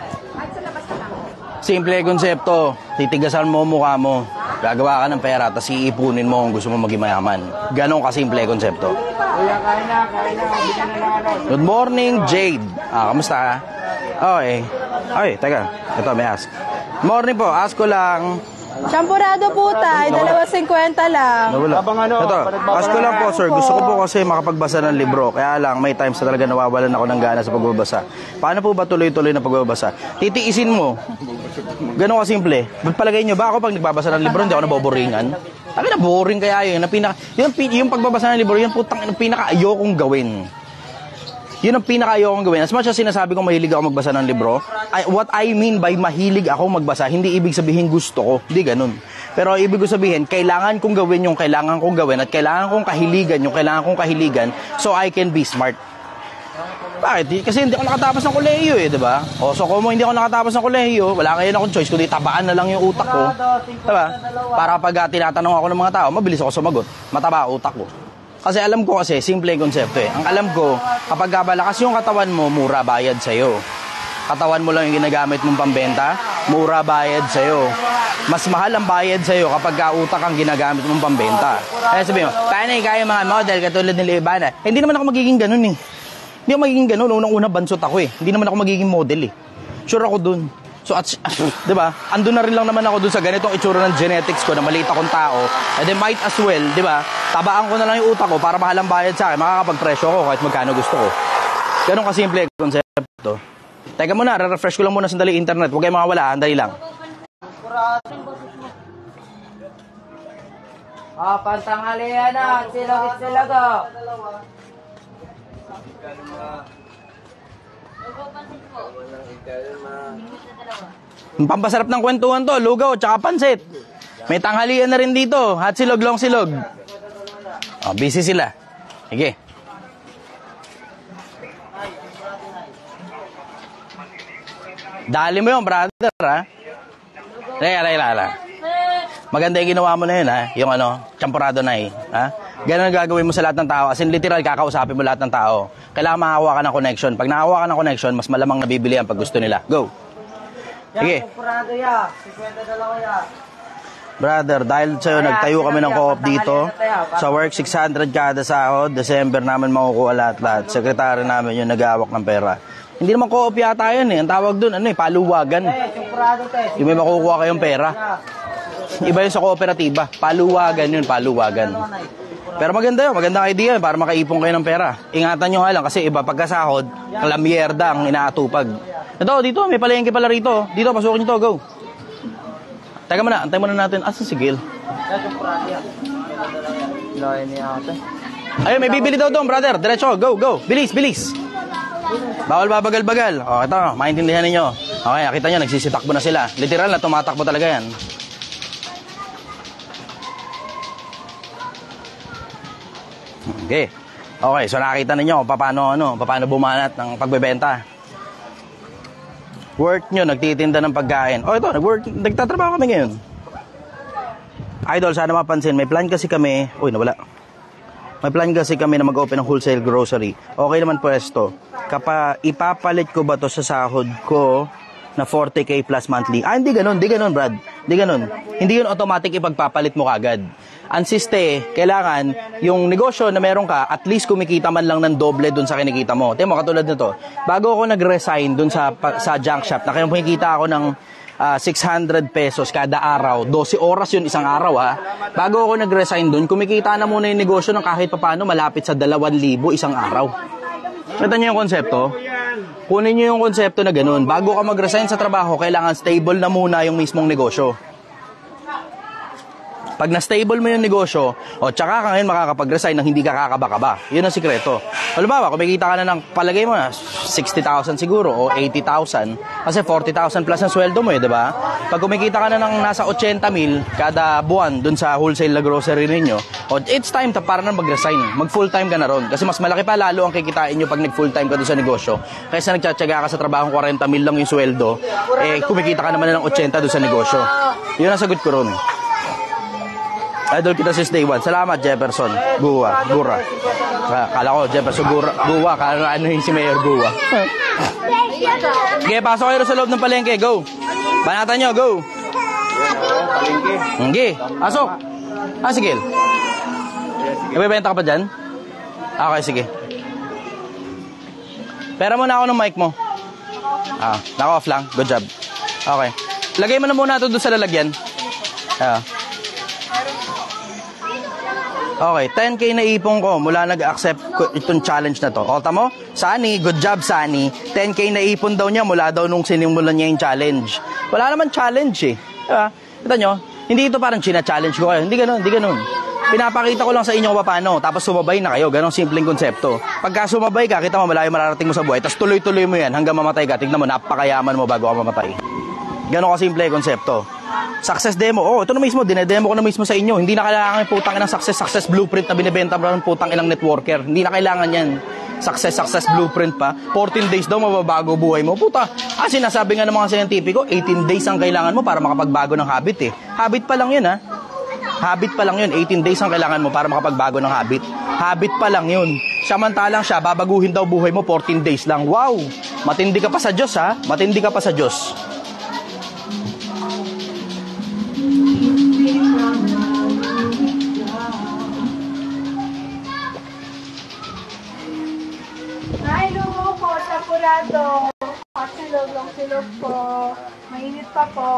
Speaker 1: Simple konsepto, titigasan mo mukha mo, gagawa ka ng pera, tapos iipunin mo kung gusto mo maging mayaman. Ganon kasimple konsepto. Good morning, Jade. Kamusta ka? Okay. Ay, teka. Ito, may ask. Morning po, ask ko lang.
Speaker 3: Champurado po tay, 2.50 lang.
Speaker 1: Nawala. Ito, ask ko lang po, sir. Gusto ko po kasi makapagbasa ng libro. Kaya lang, may times na talaga nawawalan ako ng gana sa pagbabasa. Paano po ba tuloy-tuloy na pagbabasa? Titiisin mo. Ganon kasimple. Ba't palagay nyo ba ako pag nagbabasa ng libro, hindi ako naboboringan? Sabi na boring kaya yun. Yung pagbabasa ng libro, yun putang pinaka-ayokong gawin. Yun ang pinaka-ayokong gawin. As much as sinasabi kong mahilig ako magbasa ng libro, what I mean by mahilig ako magbasa, hindi ibig sabihin gusto ko. Hindi ganun. Pero ibig ko sabihin, kailangan kong gawin yung kailangan kong gawin at kailangan kong kahiligan yung kailangan kong kahiligan so I can be smart. Bakit? Kasi hindi ako nakatapos ng kolehiyo eh, di ba? O, so kung hindi ako nakatapos ng kolehiyo, wala kayo akong choice, kundi tabaan na lang yung utak ko. Di ba? Para pag tinatanong ako ng mga tao, mabilis ako sumagot. Mataba utak ko. Kasi alam ko kasi, simple yung konsepto eh. Ang alam ko, kapag malakas yung katawan mo, mura bayad sa'yo. Katawan mo lang yung ginagamit mong pambenta, mura bayad sa'yo. Mas mahal ang bayad sa'yo kapag utak ang ginagamit mong pambenta. Kaya sabihin mo, paano kayo mga model katulad nila Ibana? Hindi naman ako magiging ganun eh. Hindi ako magiging ganun. Unang-una bansot ako eh. Hindi naman ako magiging model eh. Sure ako dun. So, di ba? Andun na rin lang naman ako dun sa ganitong itsura ng genetics ko na maliit akong tao. And then might as well, di ba? Tabaan ko na lang yung utak ko para mahalang bayad sa akin. Makakapag-presyo ako kahit magkano gusto ko. Ganun kasimple ang konsepto. Teka muna, re-refresh ko lang muna sandali internet. Huwag kayong makawala, andali lang.
Speaker 5: Pantanghalian na, silog-silog.
Speaker 1: Pampasarap ng kwentuhan to, lugaw, tsaka pansit. May tanghalian na rin dito, hot silog, long silog. Oh, busy sila. Sige. Dali mo yun, brother, ha? Lala. Maganda yung ginawa mo na yun, ha? Yung champurado na ha? Ganun ang gagawin mo sa lahat ng tao. As in, literal, kakausapin mo lahat ng tao. Kailangan makakuha ka ng connection. Pag nakakuha ka ng connection, mas malamang nabibili yan pag gusto nila. Go! Sige.
Speaker 5: Champurado ya, 52 ya.
Speaker 1: Brother, dahil sa'yo, nagtayo kami ng co-op dito. Sa work, 600 kada sahod. December namin makukuha lahat-lahat. Sekretary namin yung nag-aawak ng pera. Hindi naman co-op yata yun eh. Ang tawag dun, paluwagan.
Speaker 5: Champurado te.
Speaker 1: Yung may makukuha kayong pera. Iba yun sa kooperatiba. Paluwagan yun, paluwagan. Pero maganda yun, magandang idea yun para makaipon kayo ng pera. Ingatan nyo nga lang kasi iba pagkasahod, kalamyerda ang inaatupag. Ito, dito, may palengke pala rito. Dito, pasukin nyo to, go. Teka muna, antay muna natin. Asan si Gil? Ayun, may bibili daw doon, brother. Diretso, go. Bilis. Bawal babagal-bagal. O, ito, maintindihan ninyo. Okay, nakita nyo, nagsisitakbo na sila. Literal na tumatakbo talaga yan. Okay, so nakita ninyo paano bumanat ng pagbebenta. Work nyo, nagtitinda ng pagkain. Oh, ito, nagtatrabaho kami ngayon. Idol, sana mapansin, may plan kasi kami. Uy, nawala. May plan kasi kami na mag-open ng wholesale grocery. Okay naman pwesto. ipapalit ko ba to sa sahod ko na 40K plus monthly? Hindi ganun, Brad. Hindi ganun. Hindi yun automatic ipagpapalit mo kagad. Ang siste, kailangan yung negosyo na meron ka, at least kumikita man lang ng doble dun sa kinikita mo. Tingnan mo, katulad nito. Bago ako nag-resign dun sa junk shop, kumikita ako ng 600 pesos kada araw. 12 oras yun isang araw, ha. Bago ako nag-resign dun, kumikita na muna yung negosyo ng kahit papano malapit sa 2,000 isang araw. Kita niyo yung konsepto? Kunin niyo yung konsepto na ganun. Bago ka mag-resign sa trabaho, kailangan stable na muna yung mismong negosyo. Pag na-stable mo yung negosyo, tsaka ka ngayon makakapag-resign nang hindi ka kakaba-kaba. Yun ang sikreto. Halimbawa, kumikita ka na ng palagay mo na 60,000 siguro o 80,000 kasi 40,000 plus ang sweldo mo, di ba? Pag kumikita ka na ng nasa 80,000 kada buwan dun sa wholesale na grocery ninyo, it's time para na mag-resign. Mag-full-time ka na ron. Kasi mas malaki pa lalo ang kikitain nyo pag nag-full-time ka dun sa negosyo. Kaysa nagtsatsaga ka sa trabaho 40,000 lang yung sweldo, kumikita ka naman na ng 80 dun sa negosyo. Yun ang sagot ko ron. Idol kita since day one. Salamat, Jefferson. Gura. Kala ko, Jefferson Gua. Kala ano yung si Mayor Gua. Okay, pasok kayo sa loob ng palengke. Go. Banatan nyo, go. Okay, pasok. Sige. Ibebenta ka pa dyan? Okay, sige. Pera muna ako ng mic mo. Naka-off lang. Good job. Okay. Lagay mo na muna ito doon sa lalagyan. Okay, 10K na ipon ko mula nag-accept ko itong challenge na to. O, tamo? Sunny, good job, Sunny. 10K na ipon daw niya mula daw nung sinimulan niya yung challenge. Wala naman challenge eh. Diba? Kita nyo? Hindi ito parang china-challenge ko kayo. Hindi ganun. Pinapakita ko lang sa inyo kung paano. Tapos sumabay na kayo. Ganong simpleng konsepto. Pagka sumabay ka, kita mo malayo mararating mo sa buhay. Tapos tuloy-tuloy mo yan hanggang mamatay ka. Tignan mo, napakayaman mo bago ka mamatay. Ganon kasimple konsepto. Success demo. Ito na mismo, dinedemo ko na mismo sa inyo. Hindi na kailangan yung putang inang success blueprint na binibenta mo ng putang inang networker. Hindi na kailangan yan. Success blueprint pa. 14 days daw mababago buhay mo. Puta, sinasabi nga ng mga scientifico, 18 days ang kailangan mo para makapagbago ng habit eh. Habit pa lang yun, ha? Habit pa lang yun. 18 days ang kailangan mo para makapagbago ng habit. Habit pa lang yun. Samantalang siya, babaguhin daw buhay mo 14 days lang. Wow! Matindi ka pa sa Diyos, ha? Matindi ka pa sa Diyos.
Speaker 3: Nailugo po, sapurado. Silog po. Mainit pa po.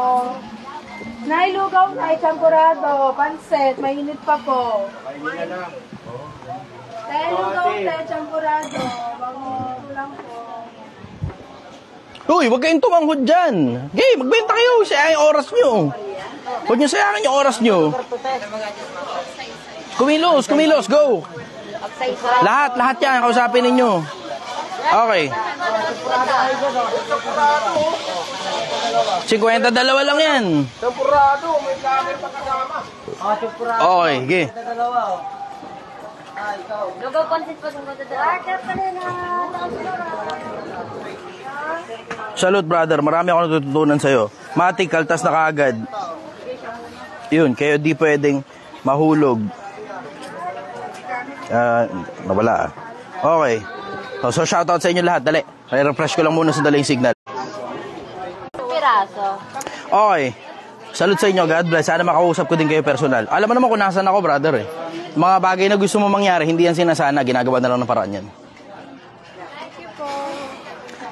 Speaker 3: Nailugaw na champurado. Panset, mainit pa po. Nailugaw na champurado. Bango lang po.
Speaker 1: Uy, huwag kayong tumanghod dyan. Okay, magbenta kayo. Sayangin yung oras nyo. Huwag nyo sayangin yung oras nyo. Kumilos, go. Lahat yan, kausapin ninyo. Okay. 52 lang yan.
Speaker 4: Tempurado, may camera pa kasama.
Speaker 1: Okay, sige.
Speaker 2: Lugaw pansit pa kung
Speaker 1: Salute, brother. Marami ako natututunan sa'yo. Matik, kaltas na kaagad. Yun, kayo di pwedeng mahulog. Nawala. Okay. So, shoutout sa inyo lahat. Dali. I-refresh ko lang muna sa daling signal.
Speaker 2: piraso.
Speaker 1: Okay. Salute sa inyo. God bless. Sana makausap ko din kayo personal. Alam mo naman kung nasan ako, brother eh. Mga bagay na gusto mo mangyari, hindi yan sinasana. Ginagawa na lang ng paraan yan.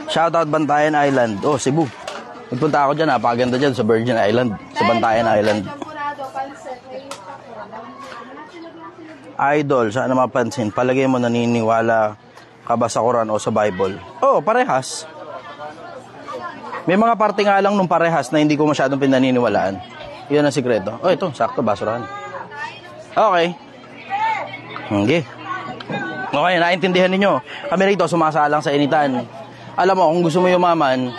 Speaker 1: Shoutout Bantayan Island. Oh, Cebu. Nagpunta ako dyan. Napakaganda dyan sa Virgin Island. Sa Bantayan Island. Idol, sana mapansin. Palagay mo naniniwala ka ba sa Quran o sa Bible? Oh, parehas. May mga parte nga lang nung parehas na hindi ko masyadong pinaniniwalaan. Yun ang sikreto. Oh, ito, sakto, basurahan. Okay. Okay, naintindihan ninyo. Kami rito, sumasalang sa initan. Alam mo, kung gusto mo yumaman,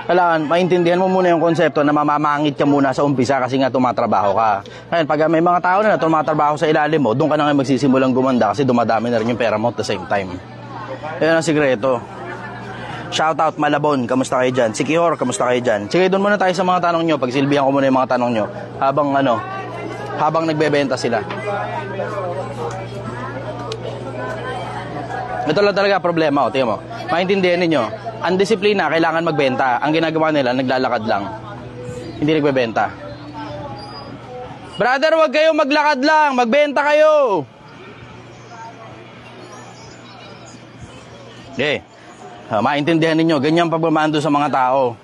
Speaker 1: kailangan maintindihan mo muna yung konsepto na mamamangit ka muna sa umpisa kasi nga tumatrabaho ka. Ngayon, pag may mga tao na tumatrabaho sa ilalim mo, doon ka na nga magsisimulang gumanda kasi dumadami na rin yung pera mo at the same time. Yan ang sikreto. Shoutout Malabon, kamusta kayo dyan? Sikihor, kamusta kayo dyan? Sige, doon muna tayo sa mga tanong nyo. Pagsilbihan ko muna yung mga tanong nyo habang nagbebenta sila. Ito lang talaga problema, o. Tingnan mo. Maintindihan ninyo. Ang disiplina, kailangan magbenta. Ang ginagawa nila, naglalakad lang. Hindi nagbebenta. Brother, wag kayo maglakad lang. Magbenta kayo. Okay. Maintindihan ninyo. Ganyan pagmamando sa mga tao.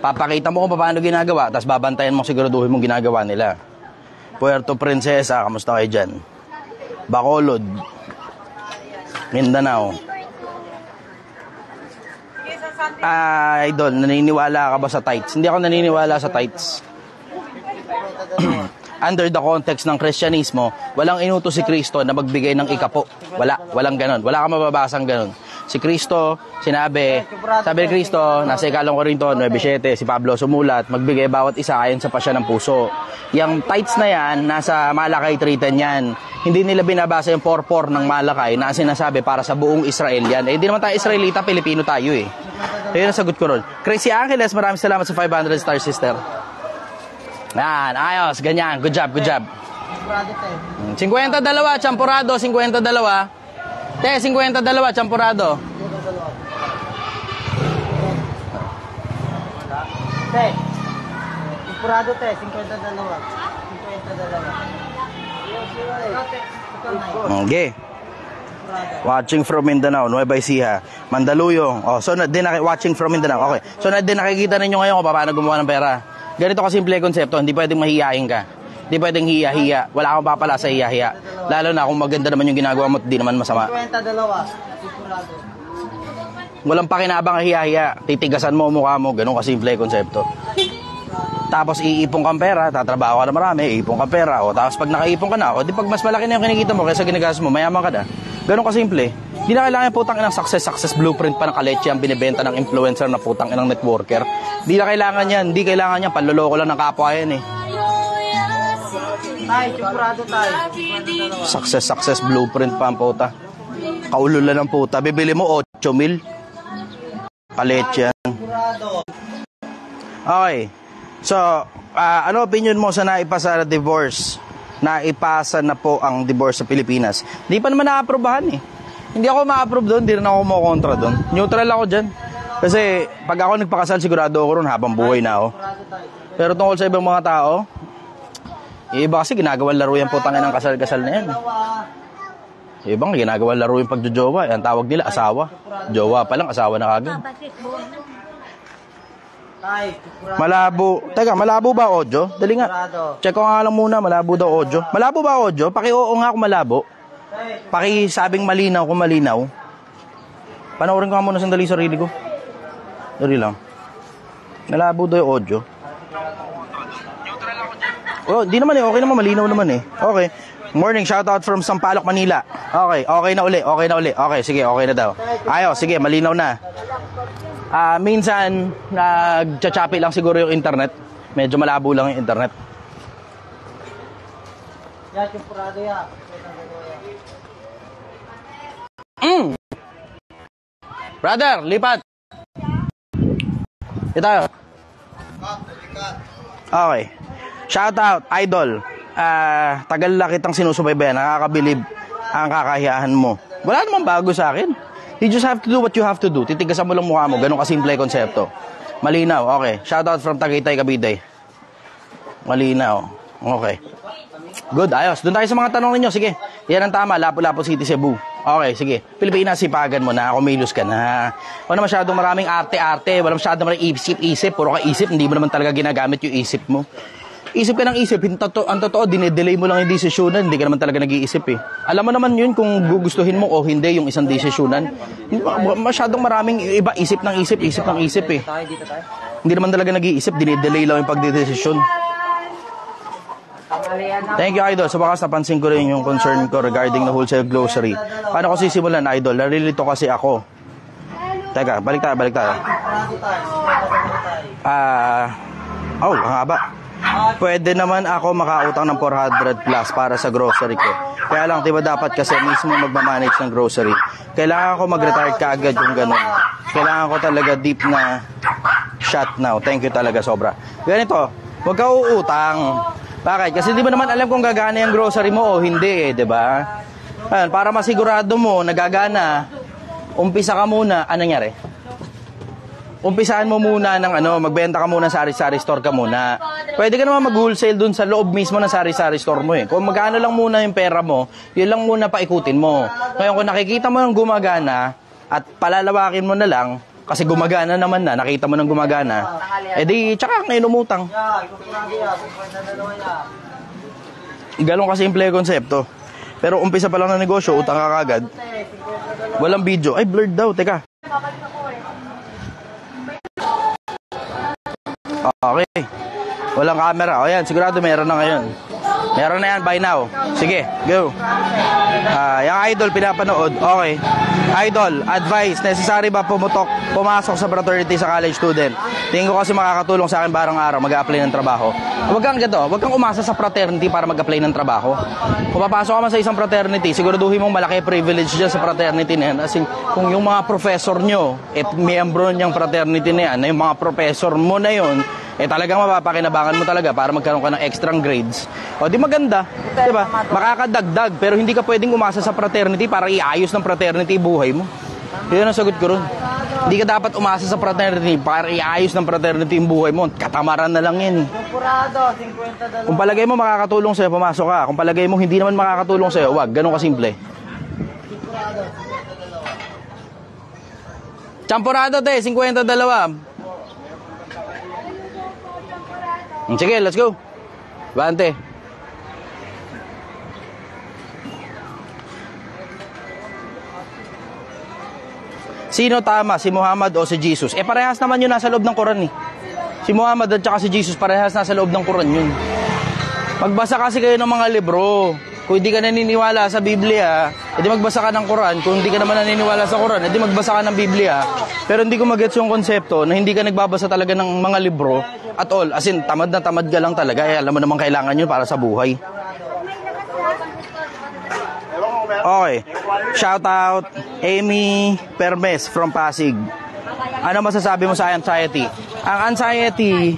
Speaker 1: Papakita mo kung paano ginagawa, tapos babantayan mo, siguraduhin mong ginagawa nila. Puerto Princesa, kamusta kayo dyan? Bacolod, Mindanao. Idol, naniniwala ka ba sa tithes? Hindi ako naniniwala sa tithes. Under the context ng Kristyanismo, walang inutos si Kristo na magbigay ng ikapo. Walang ganon. Wala kang mababasang ganon. Si Kristo, sabi ni Kristo, nasa ikalong Korinto 9:7, si Pablo sumulat, magbigay bawat isa ayon sa pasya ng puso. Yung tithes na yan, nasa Malakay 3:10 yan. Hindi nila binabasa yung 4:4 ng Malakay na sinasabi para sa buong Israel yan. Eh, hindi naman tayo Israelita, Pilipino tayo eh. Ayun ang sagot ko ron. Crazy Angeles, maraming salamat sa 500 star sister. Yan, ayos, ganyan. Good job, good job. 52, champurado, 52. Te, 52, champurado.
Speaker 5: Te, champurado te, 52. 52.
Speaker 1: Okay. Watching from Mindanao, Nueva Ecija, Mandaluyong. Oh, so watching from Mindanao. Okay. So nakikita ninyo ngayon kung paano gumawa ng pera. Ganito kasimple konsepto, hindi pwedeng mahihiyain ka. Hindi pwedeng hiya-hiya. Wala akong papala sa hiya-hiya. Lalo na kung maganda naman yung ginagawa mo at di naman masama.
Speaker 5: 52.
Speaker 1: Walang pakinabang hiya-hiya. Titigasan mo mukha mo. Ganun kasimple konsepto. Tapos iipon kang pera, tatrabaho ka na marami, iipon kang pera. O, tapos pag nakaipon ka na, o di pag mas malaki na yung kinikita mo kaysa ginagastos mo, mayaman ka na. Ganun kasimple. Hindi na kailangan putang inang success blueprint pa ng kaleche ang binibenta ng influencer na putang inang networker. Hindi na kailangan yan. Hindi kailangan yan. Panloloko lang ng kapwa yan eh.
Speaker 5: Tay, champurado tayo.
Speaker 1: Success blueprint pa ang puta. Kaululan ng puta. Bibili mo 8,000. Kaleche yan. Okay. So, ano opinion mo sa naipasa na divorce? Naipasa na po ang divorce sa Pilipinas. Hindi pa naman na-aprobahan eh. Hindi ako ma-approve doon, hindi rin ako kumokontra doon. Neutral ako dyan. Kasi pag ako nagpakasal, sigurado ako ron habang buhay na ako. Pero tungkol sa ibang mga tao, iba kasi ginagawang laro yung putangin ng kasal-kasal na yan. Ibang ginagawang laro yung pagjojowa. Ang tawag nila, asawa. Jowa pa lang, asawa na kagad. Malabo. Teka, malabo ba audio? Dali nga. Check ko nga lang muna, malabo daw audio. Malabo ba audio? Paki-oo nga kung malabo. Paki-sabing malinaw kung malinaw. Panoorin ko nga muna sandali sarili ko. Dali lang. Malabo daw yung audio. Oh, di naman eh. Okay naman, malinaw naman eh. Okay. Morning, shoutout from Sampaloc, Manila. Okay, okay na uli. Okay, sige, okay na daw. Ayos, sige, malinaw na. Minsan, nagchachapi lang siguro yung internet. Medyo malabo lang yung internet.
Speaker 5: Yan, champurado yan.
Speaker 1: Brother, lipat. Ito tayo. Okay. Shoutout, idol. Tagal na kitang sinusubaybayan. Nakakabilib ang kakahiyahan mo. Wala namang bago sa akin. You just have to do what you have to do. Titigasan mo lang mukha mo. Ganun kasimple konsepto. Malinaw. Okay. Shoutout from Tagaytay, Cavite. Malinaw. Okay. Good. Ayos. Doon tayo sa mga tanong ninyo. Sige. Yan ang tama. Lapu-Lapu City, Cebu. Okay. Sige. Pilipinas, sipagan mo na. Kumilos ka na. Wala masyadong maraming arte-arte. Wala masyadong maraming isip-isip. Puro ka isip. Hindi mo naman talaga ginagamit yung isip mo. Isip ka ng isip, ang totoo, dinedelay mo lang yung desisyonan, hindi ka naman talaga nag-iisip eh. Alam mo naman yun kung gugustuhin mo o hindi yung isang desisyonan. Masyadong maraming iba, isip ng isip eh. Hindi naman talaga nag-iisip, dinedelay lang yung pagdedesisyon. Thank you, Idol. Sa bakas, napansin ko rin yung concern ko regarding the wholesale grocery. Paano ko sisimulan, Idol? Narilito kasi ako. Teka, balik tayo. Ang haba. Pwede naman ako makautang ng 400 plus para sa grocery ko. Kaya lang, diba dapat kasi mismo magmamanage ng grocery. Kailangan ko mag-retire kaagad yung ganun. Kailangan ko talaga deep na shot now. Thank you talaga, sobra. Ganito, huwag ka uutang. Bakit? Kasi di ba naman alam kung gagana yung grocery mo o hindi eh, diba? Ayan, para masigurado mo, nagagana, umpisa ka muna, anong nangyari? Umpisaan mo muna ng magbenta ka muna sa sari-sari store ka muna. Pwede ka naman mag-wholesale dun sa loob mismo ng sari-sari store mo eh. Kung magkano lang muna yung pera mo, yun lang muna paikutin mo. Ngayon kung nakikita mo ng gumagana at palalawakin mo na lang, kasi gumagana naman na, nakita mo ng gumagana, edi tsaka ngayon umutang. Galong kasi simple yung konsepto. Pero umpisa pa lang ng negosyo, utang ka kagad. Walang video. Ay, blurred daw. Teka. Okay. Walang camera. O yan, sigurado meron na ngayon. Meron na yan by now. Sige, go. Yung idol pinapanood. Okay. Idol, advice. Necessary ba pumasok sa fraternity sa college student? Tingin ko kasi makakatulong sa akin barang araw mag-a-apply ng trabaho. Huwag kang umasa sa fraternity para mag-apply ng trabaho. Kung papasok ka man sa isang fraternity, siguraduhin mong malaki privilege dyan sa fraternity na yan. Kasi kung yung mga professor nyo, miyembro niyang fraternity na yan, yung mga professor mo na yun, talagang mapapakinabangan mo talaga para magkaroon ka ng extra grades. O di maganda, di ba? Makakadagdag, pero hindi ka pwedeng umasa sa fraternity para iayos ng fraternity buhay mo. Yun ang sagot ko ron. Hindi ka dapat umasa sa fraternity para iayos ng fraternity yung buhay mo. Katamaran na lang yan eh. Kung palagay mo makakatulong sa'yo, pumasok ka. Kung palagay mo hindi naman makakatulong sa'yo, wag. Ganun kasimple. Champurado te, 52. Sige, let's go. Bante. Sino tama? Si Muhammad o si Jesus? Parehas naman yun nasa loob ng Quran eh. Si Muhammad at saka si Jesus, parehas nasa loob ng Quran yun. Magbasa kasi kayo ng mga libro. Kung hindi ka naniniwala sa Biblia, edi magbasa ka ng Quran. Kung hindi ka naman naniniwala sa Quran, edi magbasa ka ng Biblia. Pero hindi ko magets yung konsepto na hindi ka nagbabasa talaga ng mga libro at all. As in, tamad na tamad ka lang talaga. Alam mo naman kailangan yun para sa buhay. Okay. Shout out Amy Permes from Pasig. Ano masasabi mo sa anxiety? Ang anxiety,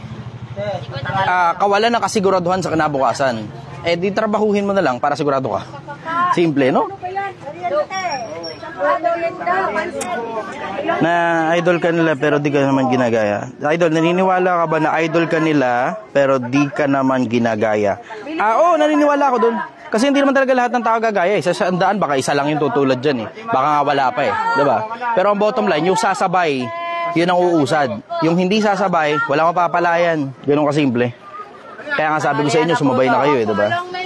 Speaker 1: kawalan ng kasiguraduhan sa kinabukasan. Di trabahuhin mo na lang para sigurado ka. Simple, no? Na idol ka nila pero di ka naman ginagaya. Idol, naniniwala ka ba na idol ka nila pero di ka naman ginagaya? Oo, naniniwala ako dun. Kasi hindi naman talaga lahat ng tao gagaya. Sa sandaan, baka isa lang yung tutulad dyan eh. Baka nga wala pa eh. Diba? Pero ang bottom line, yung sasabay, yun ang uusad. Yung hindi sasabay, walang mapapalayan. Ganun kasimple. Kaya nga sabi ko sa inyo, sumabay na kayo eh, diba?
Speaker 3: May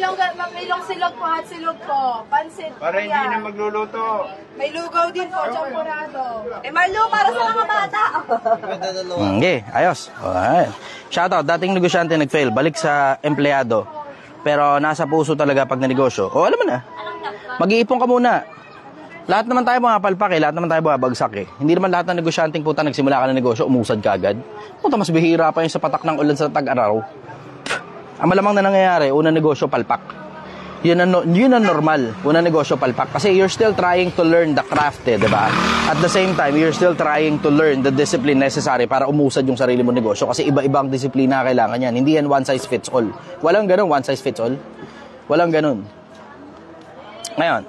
Speaker 3: ilong silog po, hot silog po. Pansit.
Speaker 4: Para hindi na magluluto.
Speaker 3: May lugaw din po, champurado. Marlo, para sa mga bata.
Speaker 1: Okay, ayos. Alright. Shoutout, dating negosyante nag-fail. Balik sa empleyado. Pero nasa puso talaga pag nanegosyo. Alam mo na. Mag-iipon ka muna. Lahat naman tayo mga palpak eh. Lahat naman tayo mga bagsak eh. Hindi naman lahat ng negosyanteng puta nagsimula ka ng negosyo, umusad ka agad. Puta, mas bihira pa yung sa patak ng ulan sa tag-araw. Ang malamang na nangyayari, unang negosyo, palpak. Yun ang normal. Unang negosyo, palpak. Kasi you're still trying to learn the craft eh, diba? At the same time, you're still trying to learn the discipline necessary para umusad yung sarili mo negosyo. Kasi iba-ibang disiplina kailangan yan. Hindi yan one size fits all. Walang ganun, one size fits all. Walang ganun. Ngayon,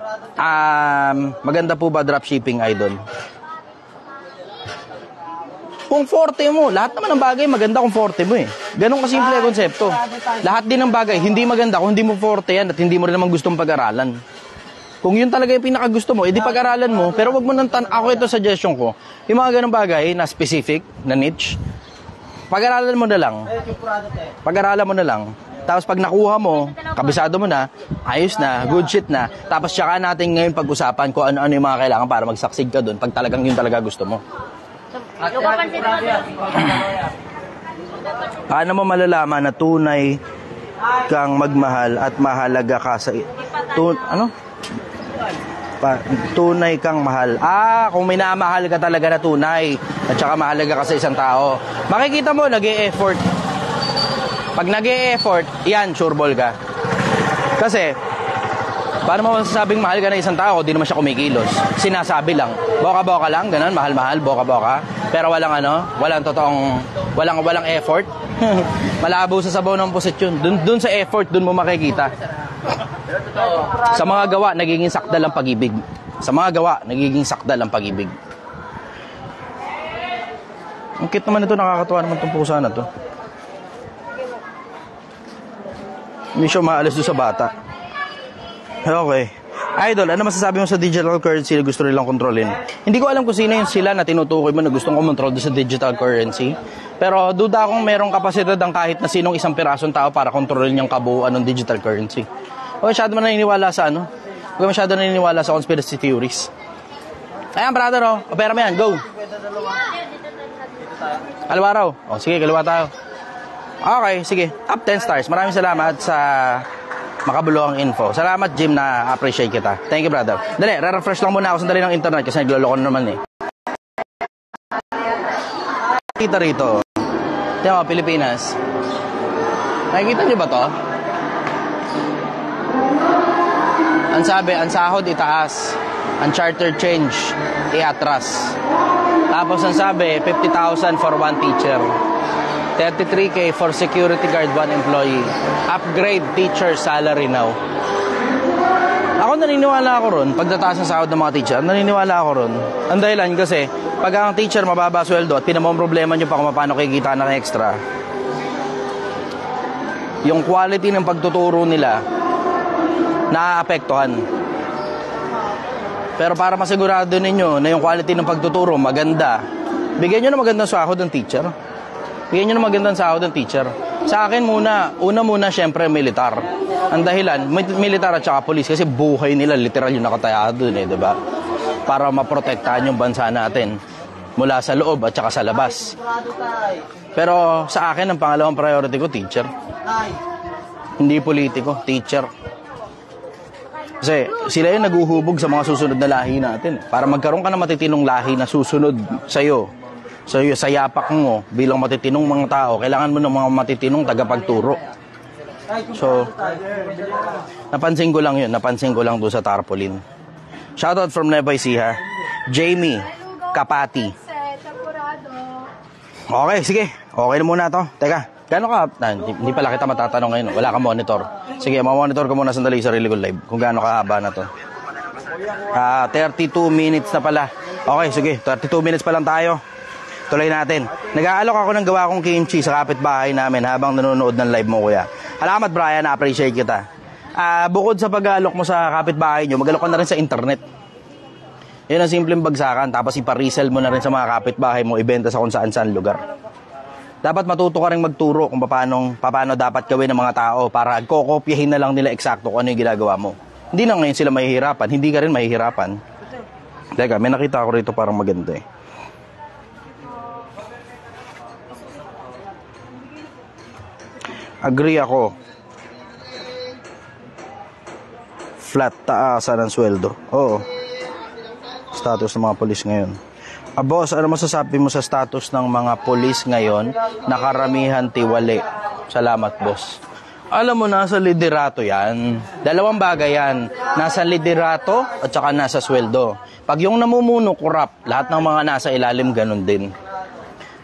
Speaker 1: maganda po ba dropshipping, idol? Kung forte mo, lahat naman ng bagay maganda kung forte mo eh. Ganun kasimple ang konsepto. Lahat din ng bagay, hindi maganda kung hindi mo forte yan at hindi mo rin naman gustong pag-aralan. Kung yun talaga yung pinakagusto mo, edi pag-aralan mo, pero wag mo nang ako ito suggestion ko, yung mga ganung bagay na specific, na niche, pag-aralan mo na lang. Pag-aralan mo na lang. Tapos pag nakuha mo, kabisado mo na, ayos na, good shit na, tapos tsaka natin ngayon pag-usapan kung ano-ano yung mga kailangan para mag-succeed ka doon pag talagang yun talaga gusto mo. Paano mo malalaman na tunay kang magmahal at mahalaga ka sa tunay kang mahal? Kung minamahal ka talaga na tunay at saka mahalaga ka sa isang tao, makikita mo nag-e-effort. Pag nag-e-effort, yan, sureball ka. Kasi paano mo masasabing mahal ka na isang tao, di naman siya kumikilos. Sinasabi lang. Boka-boka lang, ganun, mahal-mahal, boka-boka. Pero walang totoong, walang effort. Malabo sa sabaw ng pusit yun. Dun sa effort, dun mo makikita. Sa mga gawa, nagiging sakdal ang pag-ibig. Sa mga gawa, nagiging sakdal ang pag-ibig. Ang cute naman ito, nakakatuwa naman itong pusa na to. Hindi siya maalis doon sa bata. Okay. Idol, ano masasabi mo sa digital currency na gusto nilang kontrolin? Hindi ko alam kung sino yung sila na tinutukoy mo na gustong kumontrol doon sa digital currency. Pero duda akong merong kapasidad ang kahit na sinong isang pirasong tao para kontrolin yung kabuuan ng digital currency. Huwag masyado naniniwala sa ano? Huwag masyado naniniwala sa conspiracy theories. Ayan, brother, oh. Opera mo yan. Go. Kaliwa raw. O, sige, kaliwa tayo. Okay, sige. Up 10 stars. Maraming salamat sa makabuluhang info. Salamat, Jim, na appreciate kita. Thank you, brother. Dali, re-refresh lang muna ako sandali ng internet kasi nagloloko na naman eh. Kita rito. Tingnan mo, Pilipinas. Nakikita niyo ba to? Ang sabi, ang sahod itaas. Ang charter change, iatras. Tapos ang sabi, 50,000 for one teacher. 33K for security guard, one employee. Upgrade teacher salary now. Ako naniniwala ako ron, pagtataas ng sahod ng mga teacher, naniniwala ako ron. Ang dahilan kasi, pag ang teacher mababa sweldo at pinamomroblema nyo pa kung paano kikita ng extra, yung quality ng pagtuturo nila, naaapektuhan. Pero para masigurado ninyo na yung quality ng pagtuturo maganda, bigyan nyo na magandang sahod ng teacher. Bigyan nyo na magandang sahod ng teacher. Sa akin una muna syempre militar. Ang dahilan, militar at saka police kasi buhay nila literal yung nakataya doon eh, diba? Para maprotektahan yung bansa natin mula sa loob at saka sa labas. Pero sa akin, ang pangalawang priority ko, teacher. Hindi politiko, teacher. Kasi sila yung naguhubog sa mga susunod na lahi natin. Para magkaroon ka ng matitinong lahi na susunod sa'yo, sa yapak mo bilang matitinong mga tao, kailangan mo ng mga matitinong tagapagturo. So, napansin ko lang doon sa tarpaulin. Shoutout from Nebay Siha. Jamie Kapati. Okay, sige. Okay na muna to. Teka. Gano'n ka? Hindi pala kita matatanong ngayon. Wala kang monitor. Sige, mamonitor ko muna sandali sa sarili ko live. Kung gano'n kahaba na to. 32 minutes na pala. Okay, sige. 32 minutes pa lang tayo. Tuloy natin. Nag-aalok ako ng gawa kong kimchi sa kapitbahay namin habang nanonood ng live mo, kuya. Salamat, Brian. Na-appreciate kita. Bukod sa pag-aalok mo sa kapitbahay nyo, mag-alok ka na rin sa internet. Yun ang simpleng bagsakan. Tapos ipa-resell mo na rin sa mga kapitbahay mo. Ibenta sa kung saan-saan lugar. Dapat matuto ka rin magturo kung paano dapat gawin ng mga tao para kokopyahin na lang nila eksakto kung ano yung ginagawa mo. Hindi na ngayon sila mahihirapan, hindi ka rin mahihirapan. Teka, may nakita ako rito parang maganda eh. Agree ako. Flat taasan ng sweldo. Oo. Status ng mga polis ngayon. Boss, ano masasabi mo sa status ng mga polis ngayon na karamihan tiwali? Salamat, boss. Alam mo, nasa liderato yan. Dalawang bagay yan. Nasa liderato at saka nasa sweldo. Pag yung namumuno, corrupt, lahat ng mga nasa ilalim, ganun din.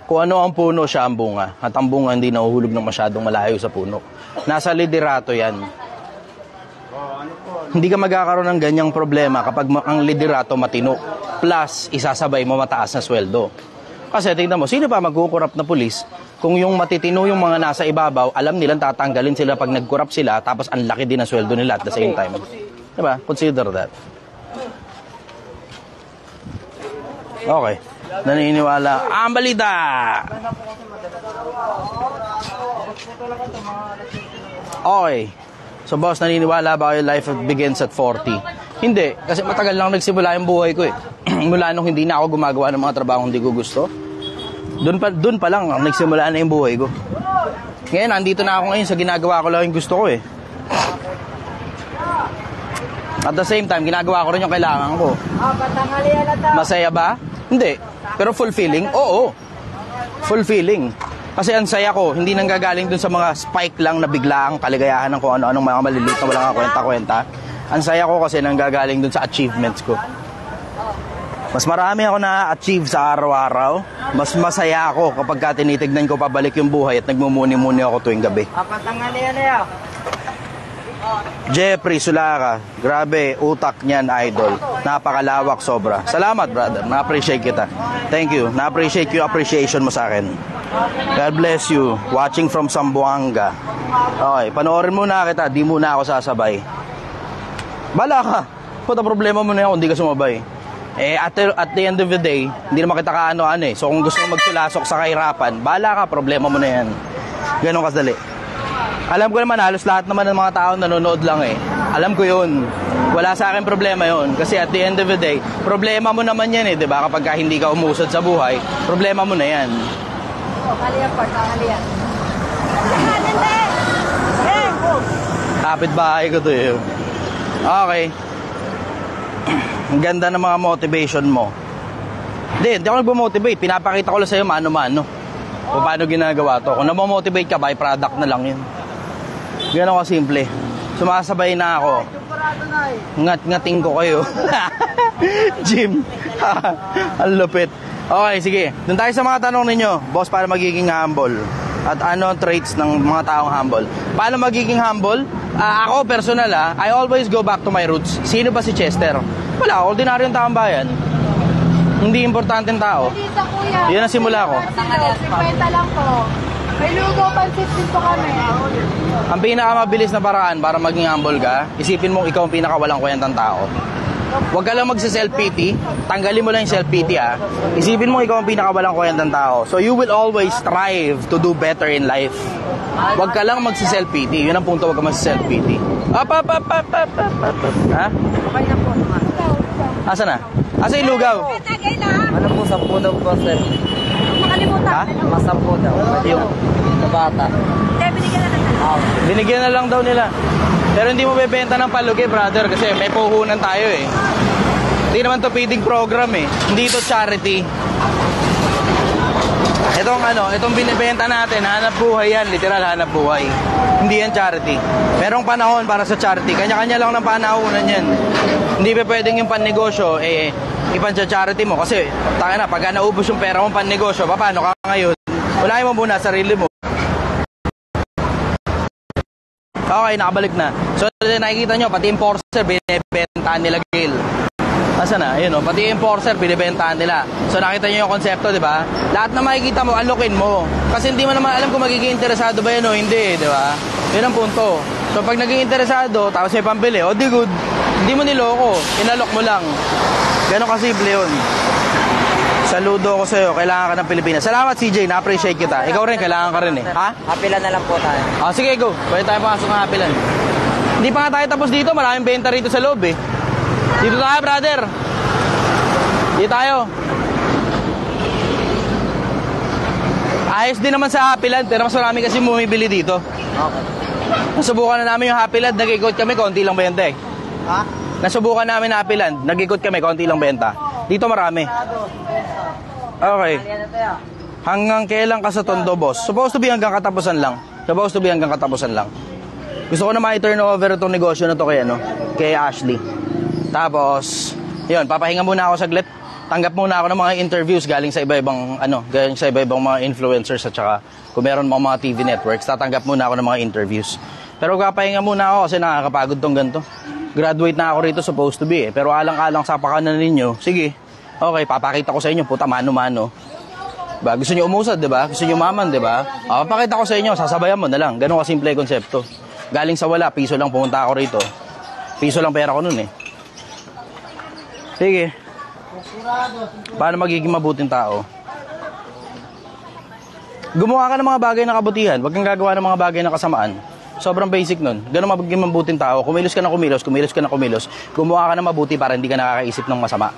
Speaker 1: Kung ano ang puno, siya ang bunga. At ang bunga hindi nahuhulog ng masyadong malayo sa puno. Nasa liderato yan. Hindi ka magkakaroon ng ganyang problema kapag ang liderato matino. Plus, isasabay mo mataas na sweldo. Kasi tingnan mo, sino pa magkukurap na pulis kung yung matitino yung mga nasa ibabaw, alam nilang tatanggalin sila pag nagkurap sila, tapos ang laki din ang sweldo nila at the same time. Diba? Consider that. Okay. Naniniwala. Ang balita! Okay. So boss, naniniwala ba kayo life begins at 40? Hindi, kasi matagal lang nagsimula yung buhay ko eh. Mula nung hindi na ako gumagawa ng mga trabaho hindi ko gusto. Doon pa lang nagsimula na yung buhay ko. Ngayon, andito na ako ngayon sa ginagawa ko lang yung gusto ko eh. At the same time, ginagawa ko rin yung kailangan ko. Masaya ba? Hindi. Pero fulfilling? Oo. Fulfilling. Kasi ang saya ko, hindi nanggagaling dun sa mga spike lang na biglaang kaligayahan ng kung ano-anong mga maliliit na walang kwenta-kwenta. Ang saya ko kasi nanggagaling dun sa achievements ko. Mas marami ako na-achieve sa araw-araw. Mas masaya ako kapag tinitignan ko pabalik yung buhay at nagmumuni-muni ako tuwing gabi. Jeffrey Sulaca. Grabe, utak niyan, idol. Napakalawak sobra. Salamat, brother. Na-appreciate kita. Thank you. Na-appreciate yung appreciation mo sa akin. God bless you. Watching from Zamboanga. Okay, panoorin muna kita. Di muna ako sasabay. Bala ka. Puta, problema mo na yan kung di ka sumabay. At the end of the day, hindi naman kita kaano-ano eh. So kung gusto mo magsulasok sa kahirapan, bala ka, problema mo na yan. Ganon kadali. Alam ko naman, halos lahat naman ng mga tao nanonood lang eh. Alam ko yun. Wala sa akin problema yun. Kasi at the end of the day, problema mo naman yan eh, di ba? Kapag hindi ka umusad sa buhay, problema mo na yan. Kapit bahay ko to eh. Okay. Ang ganda ng mga motivation mo. Hindi ako nagmo-motivate. Pinapakita ko lang sa'yo mano-mano. O paano ginagawa to. Kung namomotivate ka, byproduct na lang yun. Gano'n ka simple. Sumasabay na ako. Ngat-ngating ko kayo. Jim. Ang lupit. Okay, sige. Doon tayo sa mga tanong ninyo. Boss, paano magiging humble? At ano traits ng mga taong humble? Paano magiging humble? Ako, personal I always go back to my roots. Sino ba si Chester? Wala, ordinaryong taong bayan. Hindi importanteng tao. Yan ang simula ko.
Speaker 3: 50 lang po. May lugaw, pansit din po kami.
Speaker 1: Ang pinakamabilis na paraan para maging humble ka, isipin mong ikaw ang pinakawalang kwentang tao. Huwag ka lang magsa-self-pity. Tanggalin mo lang yung self-pity Isipin mo ikaw ang pinakawalang kwentang tao. So you will always strive to do better in life. Huwag ka lang magsa-self-pity. Yun ang punto, huwag ka magsa-self-pity. Ha?
Speaker 2: Okay na po.
Speaker 1: Asa na? Asa yung lugaw?
Speaker 5: Ano po, 10 daw po, sir.
Speaker 2: Nakalimutan.
Speaker 1: Ha?
Speaker 5: Mas 10 daw.
Speaker 1: Yung
Speaker 5: Sa bata.
Speaker 2: Hindi, binigyan na lang.
Speaker 1: binigyan na lang daw nila. Pero hindi mo bebenta ng palugi, brother, kasi may puhunan tayo eh. Hindi naman to feeding program eh. Hindi to charity. Itong binibenta natin, hanap buhay yan, literal hanap buhay. Hindi yan charity. Merong panahon para sa charity. Kanya-kanya lang ng panahonan yan. Hindi pa pwedeng yung pannegosyo, ipan-charity mo. Kasi, taka na, pagka naubos yung pera mo pannegosyo, paano ka ngayon? Unahin mo muna sarili mo. Okay, nakabalik na. So, nakikita nyo, pati enforcer, binibentahan nila Gil. Asa na? Ayun, pati enforcer, binibentahan nila. So, nakita nyo yung konsepto, di ba? Lahat na makikita mo, unlockin mo. Kasi hindi mo naman alam kung magiging interesado ba yan o hindi, di ba? Yun ang punto. So, pag naging interesado, tapos may pambili, di good. Hindi mo niloko, inalok mo lang. Ganon kasimple yun. Saludo ko sa'yo, kailangan ka ng Pilipinas. Salamat CJ, na-appreciate kita. Ikaw rin, kailangan ka rin eh. Ha?
Speaker 5: Hapilan na lang po tayo.
Speaker 1: Sige, go. Pwede tayo pasok ng hapilan. Hindi pa nga tayo tapos dito, maraming benta rito sa loob eh. Dito tayo, brother. Dito tayo. Ayos din naman sa hapilan, pero mas marami kasi bumibili dito.
Speaker 5: Okay.
Speaker 1: Nasubukan na namin yung hapilan, nag-ikot kami, konti lang benta eh.
Speaker 5: Ha?
Speaker 1: Nasubukan namin na hapilan, nag-ikot kami, konti lang benta. Dito marami. Okay. Hanggang kailan ka sa Tondo, boss? Supposed to be hanggang katapusan lang. Gusto ko na ma-turn over itong negosyo na to kay Ashley. Tapos, yun, papahinga muna ako saglit. Tanggap muna ako ng mga interviews galing sa iba-ibang mga influencers at saka kung meron mga TV networks, tatanggap muna ako ng mga interviews. Pero papahinga muna ako kasi nakakapagod tong ganito. Graduate na ako rito, supposed to be pero alang-alang sa pakanan ninyo, sige. Okay, papakita ko sa inyo, puta, mano-mano. Diba? Gusto nyo umusad, diba? Gusto nyo maman, diba? Papakita ko sa inyo, sasabayan mo na lang. Ganun kasimple konsepto. Galing sa wala, piso lang pumunta ako rito. Piso lang pera ko nun eh. Sige. Paano magiging mabuting tao? Gumawa ka ng mga bagay na kabutihan. Huwag kang gagawa ng mga bagay na kasamaan. Sobrang basic nun. Ganun magiging mabuting tao. Kumilos ka na kumilos. Gumawa ka ng mabuti para hindi ka nakakaisip ng masama.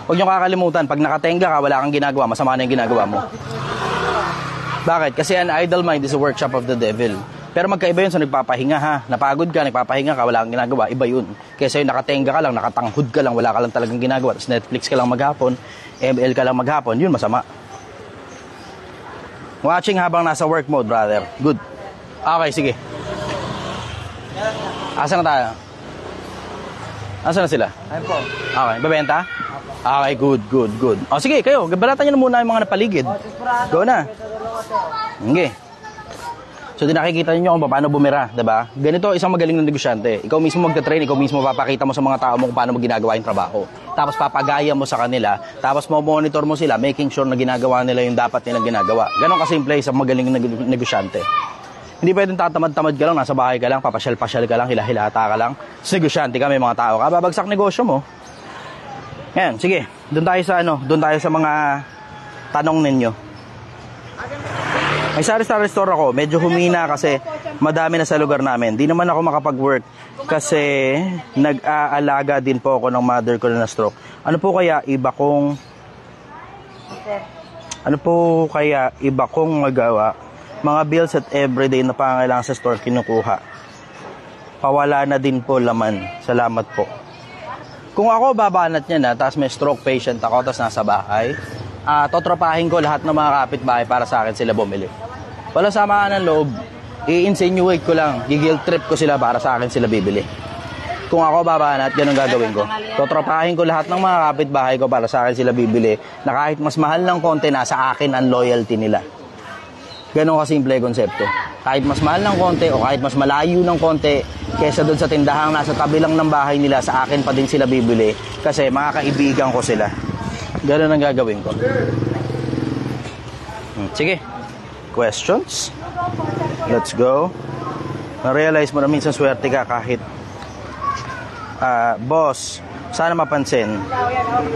Speaker 1: Huwag nyo kakalimutan, pag nakatenga ka, wala kang ginagawa, masama na yung ginagawa mo. Bakit? Kasi an idle mind is a workshop of the devil. Pero magkaiba yun sa nagpapahinga ha. Napagod ka, nagpapahinga ka, wala kang ginagawa, iba yun. Kaysa yung nakatenga ka lang, nakatanghod ka lang, wala ka lang talagang ginagawa. Tapos Netflix ka lang maghapon, ML ka lang maghapon, yun masama. Watching habang nasa work mode, brother. Good. Okay, sige. Asa na tayo? Asa na sila?
Speaker 5: Ayun po.
Speaker 1: Okay, babenta? Okay, good. O sige, kayo, balatan nyo na muna yung mga napaligid. Go na. Okay. So, nakikita niyo kung paano bumira, 'di ba? Ganito isang magaling na negosyante. Ikaw mismo magte-train, ikaw mismo papakita mo sa mga tao mo kung paano mo ginagawa yung trabaho. Tapos papagaya mo sa kanila, tapos mo-monitor mo sila, making sure na ginagawa nila yung dapat nilang ginagawa. Ganon kasimple isang magaling na negosyante. Hindi pwedeng tatamad-tamad ka lang, nasa bahay ka lang, papasyal-pasyal ka lang, hila-hilata ka lang. Negosyante ka, may mga tao ka, babagsak negosyo mo. Ngayon, sige, doon tayo sa mga tanong ninyo. May sari-sari store ako, medyo humina kasi madami na sa lugar namin. Di naman ako makapag-work kasi nag-aalaga din po ako ng mother ko na stroke. Ano po kaya iba kong magawa? Mga bills at everyday na pangailangan sa store kinukuha. Pawala na din po laman. Salamat po. Kung ako babanat niya na, tapos may stroke patient ako, tapos nasa bahay, totropahin ko lahat ng mga kapitbahay para sa akin sila bumili. Wala samaan ng loob, i-insinuate ko lang, gigil trip ko sila para sa akin sila bibili. Kung ako babanat, ganun gagawin ko. Totropahin ko lahat ng mga kapitbahay ko para sa akin sila bibili, na kahit mas mahal ng konti, nasa akin ang loyalty nila. Ganun kasimple konsepto. Kahit mas mahal ng konti o kahit mas malayo ng konti kesa doon sa tindahang nasa tabi lang ng bahay nila, sa akin pa din sila bibili kasi mga kaibigan ko sila. Ganun ang gagawin ko. Sige. Questions? Let's go. Na-realize mo na minsan swerte ka kahit boss, sana mapansin.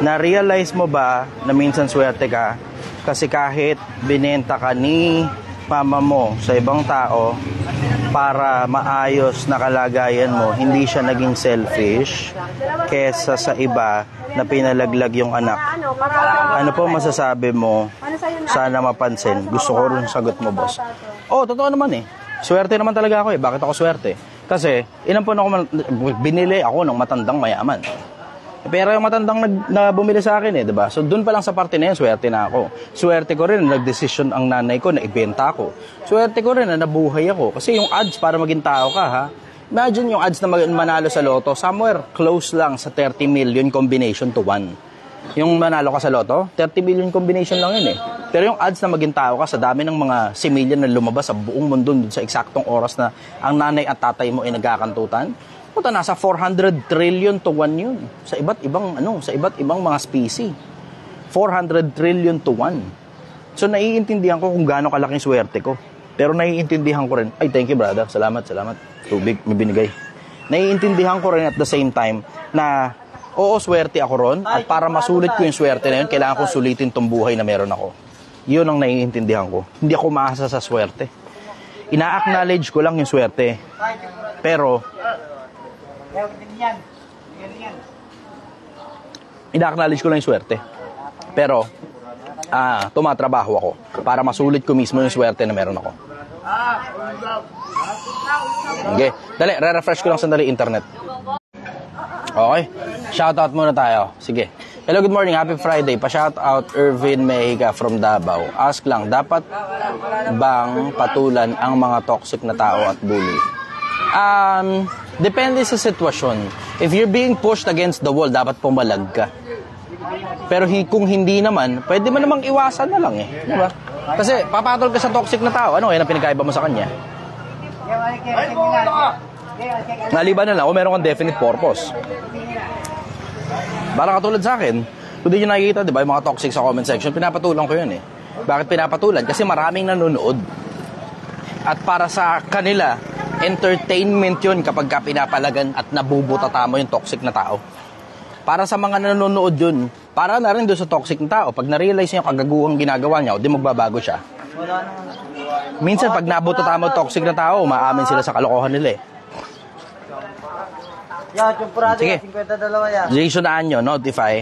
Speaker 1: Na-realize mo ba na minsan swerte ka kasi kahit binenta ka ni mama mo sa ibang tao para maayos na kalagayan mo, hindi siya naging selfish kesa sa iba na pinalaglag yung anak. Ano po masasabi mo? Sana mapansin. Gusto ko rin sagot mo, boss. Oh, totoo naman eh. Swerte naman talaga ako eh. Bakit ako swerte? Kasi, binili ako ng matandang mayaman. Pero yung matandang na bumili sa akin eh, diba? So, dun pa lang sa parte na yun, swerte na ako. Swerte ko rin na nag-decision ang nanay ko na ibenta ako. Swerte ko rin na nabuhay ako. Kasi yung odds para maging tao ka, ha? Imagine yung odds na manalo sa loto, somewhere close lang sa 30 million combination to 1. Yung manalo ka sa loto, 30 million combination lang yun eh. Pero yung odds na maging tao ka sa dami ng mga similyan na lumabas sa buong mundo sa eksaktong oras na ang nanay at tatay mo ay nagkakantutan, puta, nasa 400 trillion to 1 yun. Sa iba't ibang mga species. 400 trillion to 1. So naiintindihan ko kung gaano kalaking swerte ko. Pero naiintindihan ko rin, ay thank you brother, salamat. Tubig, may binigay. Naiintindihan ko rin at the same time na oo, swerte ako ron at para masulit ko yung swerte na yun, kailangan kong sulitin tong buhay na meron ako. Yun ang naiintindihan ko. Hindi ako maasa sa swerte. Ina-acknowledge ko lang yung swerte. Pero ina-acknowledge ko lang yung swerte. Pero tumatrabaho ako para masulit ko mismo yung swerte na meron ako. Okay, dali, re-refresh ko lang sandali internet. Okay, shoutout muna tayo. Sige. Hello, good morning, happy Friday. Pa-shoutout Irvin Mehiga from Davao. Ask lang, dapat bang patulan ang mga toxic na tao at bully? Depende sa sitwasyon. If you're being pushed against the wall, dapat pumalag ka. Pero kung hindi naman, pwede mo namang iwasan na lang eh. Diba? Kasi papatol ka sa toxic na tao. Ano yan ang pinagkaiba mo sa kanya? Naliban na lang kung meron kang definite purpose. Parang katulad sa akin, kung di nyo nakikita, diba, yung mga toxic sa comment section, pinapatulan ko yun eh. Bakit pinapatulan? Kasi maraming nanonood. At para sa kanila, entertainment yun kapag ka pinapalagan at nabubutata mo yung toxic na tao. Para sa mga nanonood yun, para na rin doon sa toxic na tao, pag na-realize niya yung kagaguhang ginagawa niya, o di magbabago siya. Minsan, pag nabutata mo toxic na tao, umaamin sila sa kalokohan nila eh. Sige. Jason Anyo, notify.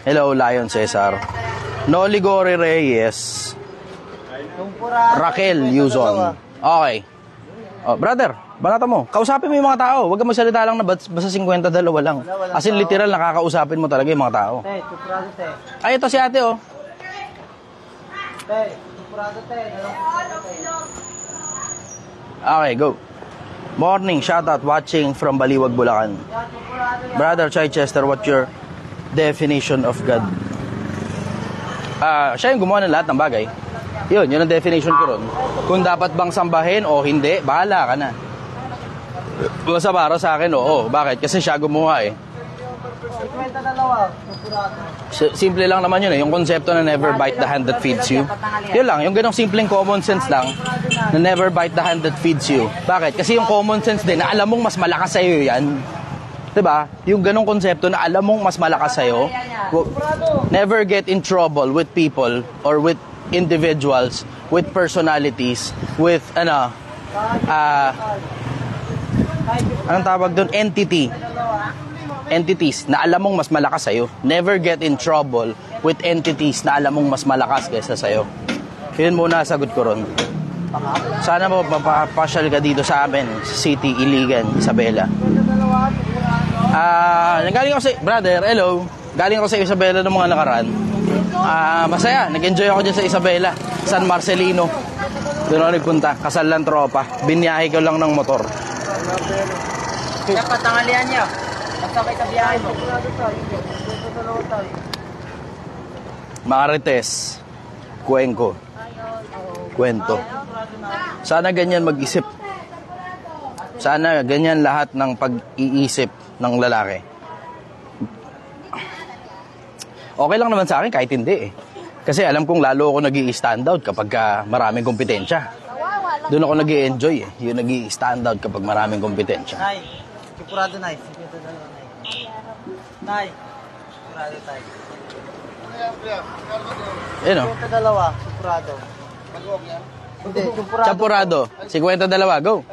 Speaker 1: Hello, Lion Cesar. Noli Gore Reyes. Raquel Yuzon. Okay. Oh, brother, banata mo. Kausapin mo yung mga tao. Huwag kang magsalita lang na basta 52 lang. As in, literal, nakakausapin mo talaga yung mga tao. Ay, ito si ate, oh. Okay, go. Morning, shoutout, watching from Baliwag, Bulacan. Brother Chichester, what's your definition of God? Siya yung gumawa ng lahat ng bagay. Yun ang definition ko ron. Kung dapat bang sambahin o hindi, bahala ka na. Basta para sa akin, oo. Bakit? Kasi siya gumawa eh. Simple lang naman yun eh. Yung konsepto na never bite the hand that feeds you. Yun lang, yung ganong simpleng common sense lang na never bite the hand that feeds you. Bakit? Kasi yung common sense din na alam mong mas malakas sa'yo yan. Diba? Yung ganong konsepto na alam mong mas malakas sa'yo. Never get in trouble with people or with individuals, with personalities, with anong tawag doon? Entities na alam mong mas malakas sa'yo. Never get in trouble with entities na alam mong mas malakas kaysa sa'yo. Yun muna sagot ko ron. Sana mo mapapasyal ka dito sa amin, sa City, Iligan, Isabela. Galing ako sa... Brother, hello. Galing ako sa Isabela ng mga nakaraan. Masaya. Nag-enjoy ako dyan sa Isabela. San Marcelino. Doon ako nagpunta. Kasal lang tropa. Binyahe ko lang ng motor.
Speaker 5: Kaya patangalian niya. Masakay sa biyahe mo.
Speaker 1: Marites. Kwento. Sana ganyan mag-isip. Sana ganyan lahat ng pag-iisip ng lalaki. Okay lang naman sa akin kahit hindi eh. Kasi alam kong lalo ako nag-i-stand out kapag maraming kompetensya. Doon ako nag-i-enjoy eh. Yung nag-i-stand out kapag maraming kompetensya.
Speaker 5: Nay, Chupurado, Nay. Nay, Chupurado tayo.
Speaker 1: Yun o.
Speaker 5: Chupurado. Hindi,
Speaker 1: Champurado. 52, go.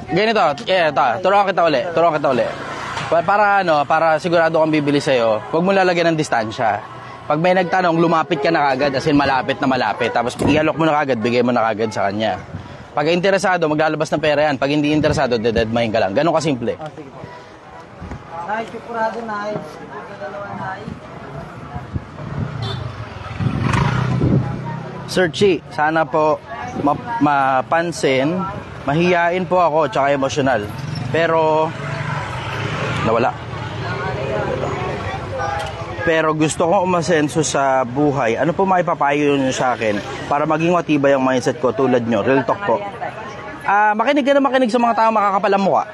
Speaker 1: Ganito, turuan kita uli. Para sigurado kang bibili sa'yo, huwag mo lalagyan ng distansya. Pag may nagtanong, lumapit ka na kagad, as in malapit na malapit. Tapos ialok mo na kagad, bigay mo na kagad sa kanya. Pag interesado, maglalabas ng pera yan. Pag hindi interesado, dededmahin ka lang. Ganon kasimple.
Speaker 5: Sige po. Nay, Chupurado, Nay. Dalawa, Nay.
Speaker 1: Sir Chi, sana po mapansin, mahiyain po ako, tsaka emosyonal. Pero, nawala. Pero gusto kong umasenso sa buhay. Ano po maipapayo nyo sa akin para maging matibay ang mindset ko tulad nyo? Real talk po. Makinig ka na makinig sa mga tao makakapal ang mukha.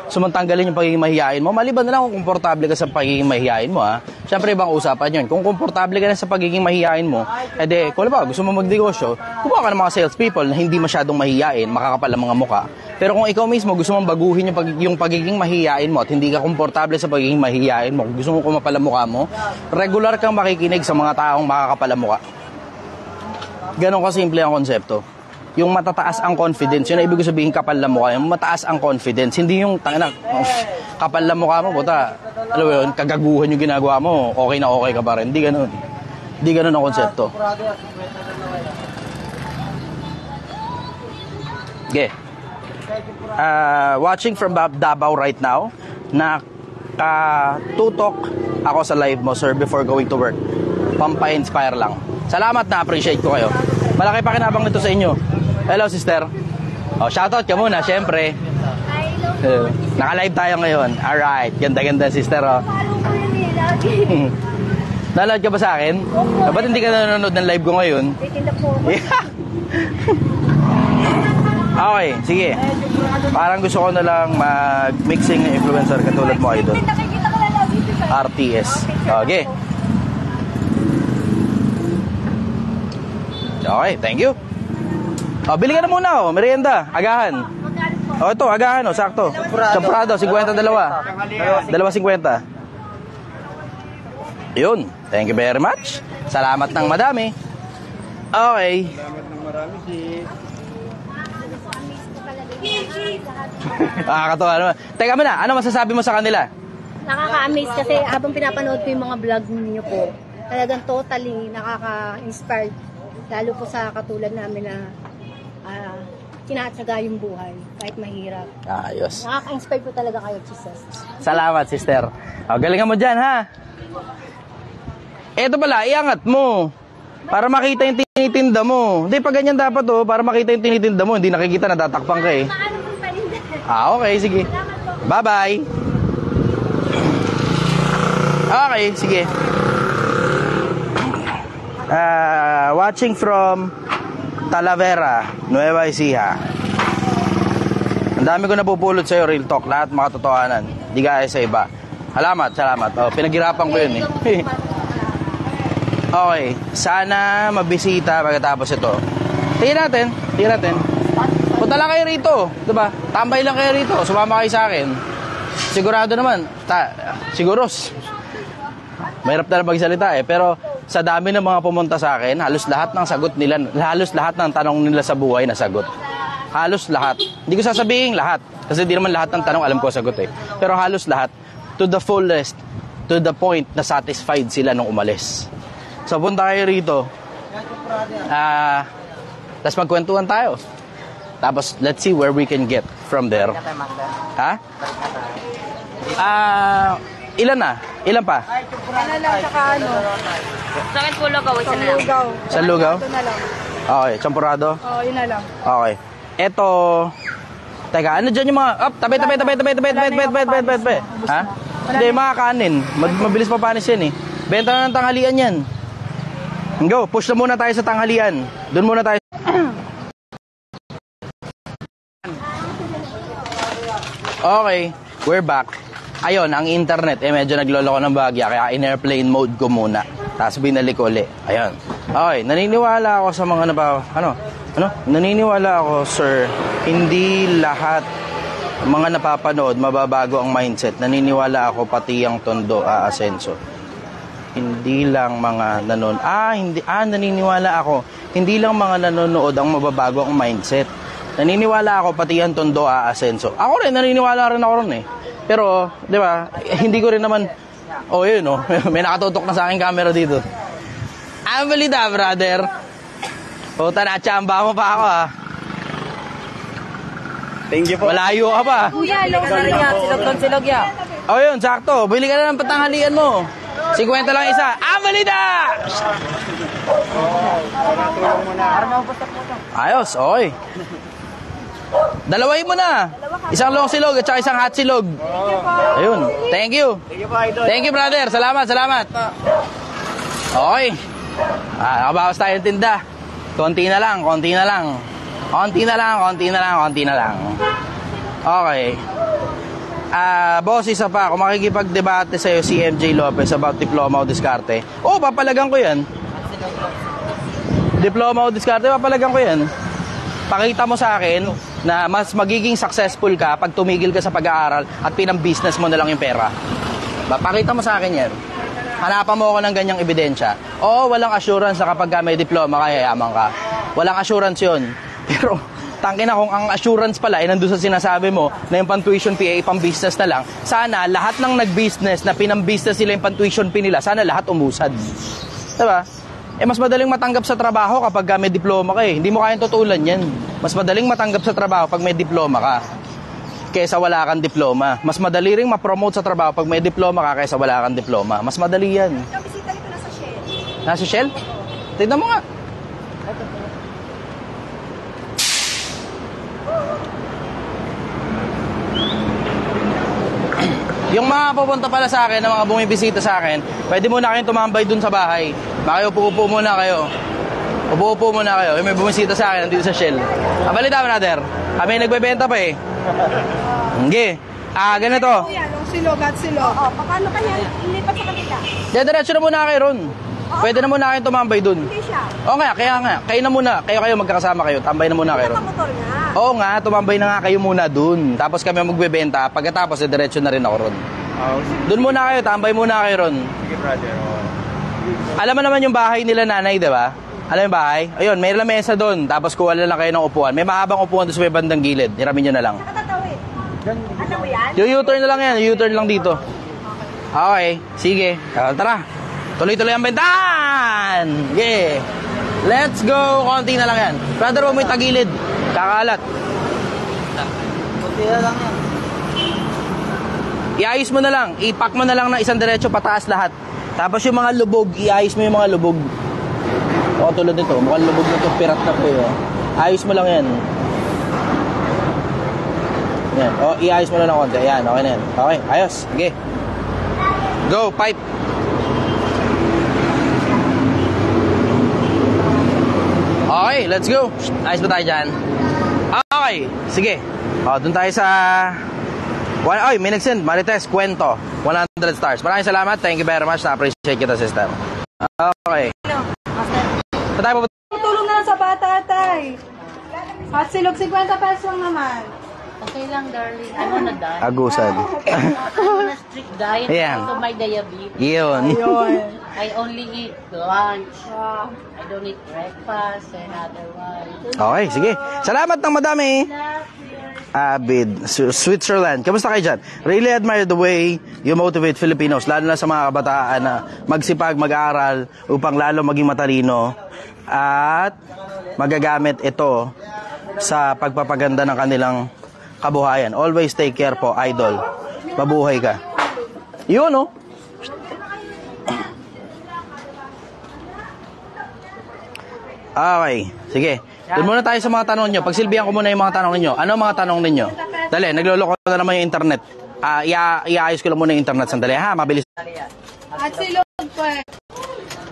Speaker 1: Sumantanggalin yung pagiging mahihain mo. Maliban na lang kung komportable ka sa pagiging mahihain mo, ha? Siyempre, ibang usapan yun. Kung komportable ka na sa pagiging mahihain mo, edi, kung ba, gusto mo magnegosyo, kumuha ka ng mga salespeople na hindi masyadong mahihain, makakapal ang mga mukha. Pero kung ikaw mismo gusto mong baguhin yung pagiging mahihain mo at hindi ka komportable sa pagiging mahihain mo, kung gusto mo kumapal ang mukha mo, regular kang makikinig sa mga taong makakapal ang mukha. Ganon kasimple ang konsepto. Yung matataas ang confidence, yun na ibig sabihin kapal na mukha, yung mataas ang confidence, hindi yung kapal na mukha mo, buta, alam mo yun, kagaguhan yung ginagawa mo, okay na okay ka pa rin, hindi ganun. Hindi ganun ang konsepto. Okay. Watching from Davao right now, nakatutok ako sa live mo, sir, before going to work. Pampa-inspire lang. Salamat, na-appreciate ko kayo. Malaki pa kinabang nito sa inyo. Hello, sister. Shoutout ka muna, syempre. Naka-live tayo ngayon. Alright, ganda-ganda, sister. Nanonood ka ba sa akin? Ba't hindi ka nanonood ng live ko ngayon? Okay, sige. Parang gusto ko na lang mag-mixing influencer katulad mo, idol. RTS. Okay. Okay, thank you. Bili ka na muna, merienda, agahan. Ito, agahan, sakto. Champurado, 52. 2.50. Yun, thank you very much. Salamat ng madami. Okay.
Speaker 4: Salamat ng marami, sis.
Speaker 1: Nakakatawa naman. Teka muna, ano masasabi mo sa kanila?
Speaker 2: Nakaka-amaze kasi habang pinapanood ko yung mga vlog niyo po, talagang totally nakaka-inspired. Lalo po sa katulad namin na tinatsaga yung buhay kahit mahirap.
Speaker 1: Ayos.
Speaker 2: Nakaka-inspire po talaga kayo, Jesus.
Speaker 1: Salamat, sister. Galingan mo dyan, ha? Eto pala, iangat mo. Para makita yung tinitinda mo. Hindi, pag ganyan dapat, para makita yung tinitinda mo. Hindi nakikita, natatakpang ka eh.
Speaker 2: Paano po paninda?
Speaker 1: Okay, sige. Bye-bye. Okay, sige. Watching from Talavera, Nueva Ecija. Ang dami ko napupulot sa'yo, real talk. Lahat makatotohanan. Di gaya sa iba. Salamat. Oh, pinaghirapan ko yun eh. Okay, sana mabisita pagkatapos ito. Tingnan natin. Punta lang kayo rito, diba? Tambay lang kayo rito, sumama kayo sa akin. Sigurado naman, siguros. Mahirap na magsalita eh, pero sa dami ng mga pumunta sa akin, halos lahat ng sagot nila, halos lahat ng tanong nila sa buhay nasagot. Halos lahat. Hindi ko sasabihin lahat, kasi di naman lahat ng tanong alam ko sagot eh. Pero halos lahat, to the fullest, to the point na satisfied sila nung umalis. So punta kayo rito. Tapos magkwentuhan tayo. Tapos let's see where we can get from there. Ha? Ilan na? Ilan pa?
Speaker 3: Ano lang, tsaka ano?
Speaker 5: Sa akin po lugaw, isa na lang.
Speaker 3: Lugaw.
Speaker 1: Sa lugaw?
Speaker 3: Ito na lang.
Speaker 1: Okay, champurado?
Speaker 3: Oo, yun na lang.
Speaker 1: Okay. Eto, teka, ano dyan yung mga, tabi. Ha? Hindi, mga kanin. Mabilis papanis yan eh. Benta na ng tanghalian yan. Go, push na muna tayo sa tanghalian. Doon muna tayo. Okay, we're back. Ayun, ang internet, medyo nagloloko ng bagya, kaya in-airplane mode ko muna. Tapos binalik uli. Ayun. Okay, naniniwala ako sa mga naniniwala ako, sir, hindi lahat mga napapanood, mababago ang mindset. Naniniwala ako pati ang tondo aasenso. Hindi lang mga naniniwala ako. Hindi lang mga nanonood ang mababago ang mindset. Naniniwala ako pati ang tondo aasenso. Ako rin, naniniwala rin ako ron eh. Pero, di ba, hindi ko rin naman, yun may nakatutok na sa aking camera dito. Amalida, brother. Puta na, tsamba mo pa ako ha.
Speaker 4: Thank you po.
Speaker 1: Malayo ka pa.
Speaker 3: Kuya, silog yan.
Speaker 1: Yun, sakto. Bili ka na ng patanghalian mo. 50 lang isa. Amalida! Ayos, okay. Dalawahin mo na. Isang long silog at saka isang hot silog. Ayun. Thank you. Thank you, brother. Salamat. Okay. Nakabawas tayong tinda. Konti na lang. Okay. Boss, isa pa. Kung makikipagdebate sa'yo si MJ Lopez about diploma o diskarte, papalagan ko yan. Diploma o diskarte, papalagan ko yan. Pakita mo sa akin na mas magiging successful ka pag tumigil ka sa pag-aaral at pinang-business mo na lang yung pera. Pakita mo sa akin yan. Hanapan mo ako ng ganyang ebidensya. Walang assurance na kapag may diploma ka, yayaman ka. Walang assurance yun. Pero, tangina kung ang assurance pala ay nandun sa sinasabi mo na yung pang-tuition fee ay pang-business na lang, sana lahat ng nag-business na pinang-business nila yung pang-tuition fee nila, sana lahat umusad. Diba? Mas madaling matanggap sa trabaho kapag may diploma ka eh. Hindi mo kayang tutulan yan. Mas madaling matanggap sa trabaho pag may diploma ka kaysa wala kang diploma. Mas madali ring ma-promote sa trabaho pag may diploma ka kaysa wala kang diploma. Mas madali yan.
Speaker 3: Yung bisita nito nasa Shell.
Speaker 1: Nasa Shell? Tignan mo nga. Yung mga pupunta pala sa akin, na mga bumibisita sa akin, pwede muna kayong tumambay dun sa bahay. Upo-upo muna kayo. Upo-upo muna kayo. May bumisita sa akin nandito sa Shell. Balita, brother. Kami nagbebenta pa eh. Hindi. Ganito.
Speaker 3: Kuya, long silog at silog.
Speaker 2: Paano kanya ilipat sa kanila?
Speaker 1: Diretso na muna kayo ron. Pwede na muna kayong tumambay dun.
Speaker 2: Hindi siya.
Speaker 1: Kaya nga. Kayo na muna. Kayo magkakasama kayo. Tambay na muna kayo ron.
Speaker 2: Motor nga.
Speaker 1: Oo nga, tumambay na nga kayo muna dun. Tapos kami magbebenta. Pagkatapos, diretso na rin ako ron. Dun muna kayo, tambay muna kayo ron.
Speaker 4: Sige, brother.
Speaker 1: Alam mo naman yung bahay nila nanay, di ba? Alam yung bahay? Ayun, may lamesa doon. Tapos kuha na lang kayo ng upuan. May mahabang upuan doon sa may bandang gilid. Hiramin nyo na lang.
Speaker 2: Natatawid. Ano mo yan?
Speaker 1: Yung U-turn na lang yan. U-turn lang dito. Okay, sige. Tara. Tuloy-tuloy ang bentahan! Yeah! Let's go! Konti na lang yan. Brother, huwag mo yung tagilid. Kakalat.
Speaker 5: Kunti na lang yan.
Speaker 1: Iayos mo na lang. Ipak mo na lang ng isang diretso pataas lahat. Tapos yung mga lubog, iayos mo yung mga lubog. Tulad nito. Mukhang lubog na ito. Pirat na ito. Ayos mo lang yan. Yan. Iayos mo na ng konti. Ayan, okay na yan. Okay, ayos. Okay. Go, pipe. Okay, let's go. Ayos ba tayo dyan? Okay, sige. Doon tayo sa... Ay, may nag-send. Marites, kwento. 100 stars. Maraming salamat. Thank you very much. Na-appreciate kita, sister. Okay. Saan tayo pupunta?
Speaker 3: Tulong na lang sa bata, tay. Hot silog, 50 pesos lang naman.
Speaker 6: Okay lang, darling. I wanna die.
Speaker 1: Agusan.
Speaker 6: I wanna strict diet
Speaker 1: Yeah.
Speaker 6: because of my diabetes.
Speaker 1: Yun.
Speaker 6: I only eat lunch. I don't eat breakfast and otherwise.
Speaker 1: Okay, sige. Salamat ng madami. Abid, Switzerland. Kamusta kayo dyan? Really admire the way you motivate Filipinos, lalo na sa mga kabataan na magsipag, mag-aral upang lalo maging matalino at magagamit ito sa pagpapaganda ng kanilang kabuhayan. Always take care po, idol. Mabuhay ka. Yun, no? Okay, sige. Doon muna tayo sa mga tanong nyo. Pagsilbihan ko muna yung mga tanong ninyo. Ano ang mga tanong ninyo? Dali, nagloloko na naman yung internet. Iaayos ko lang muna yung internet. Sandali, ha? Mabilis.
Speaker 3: Hot silog po eh.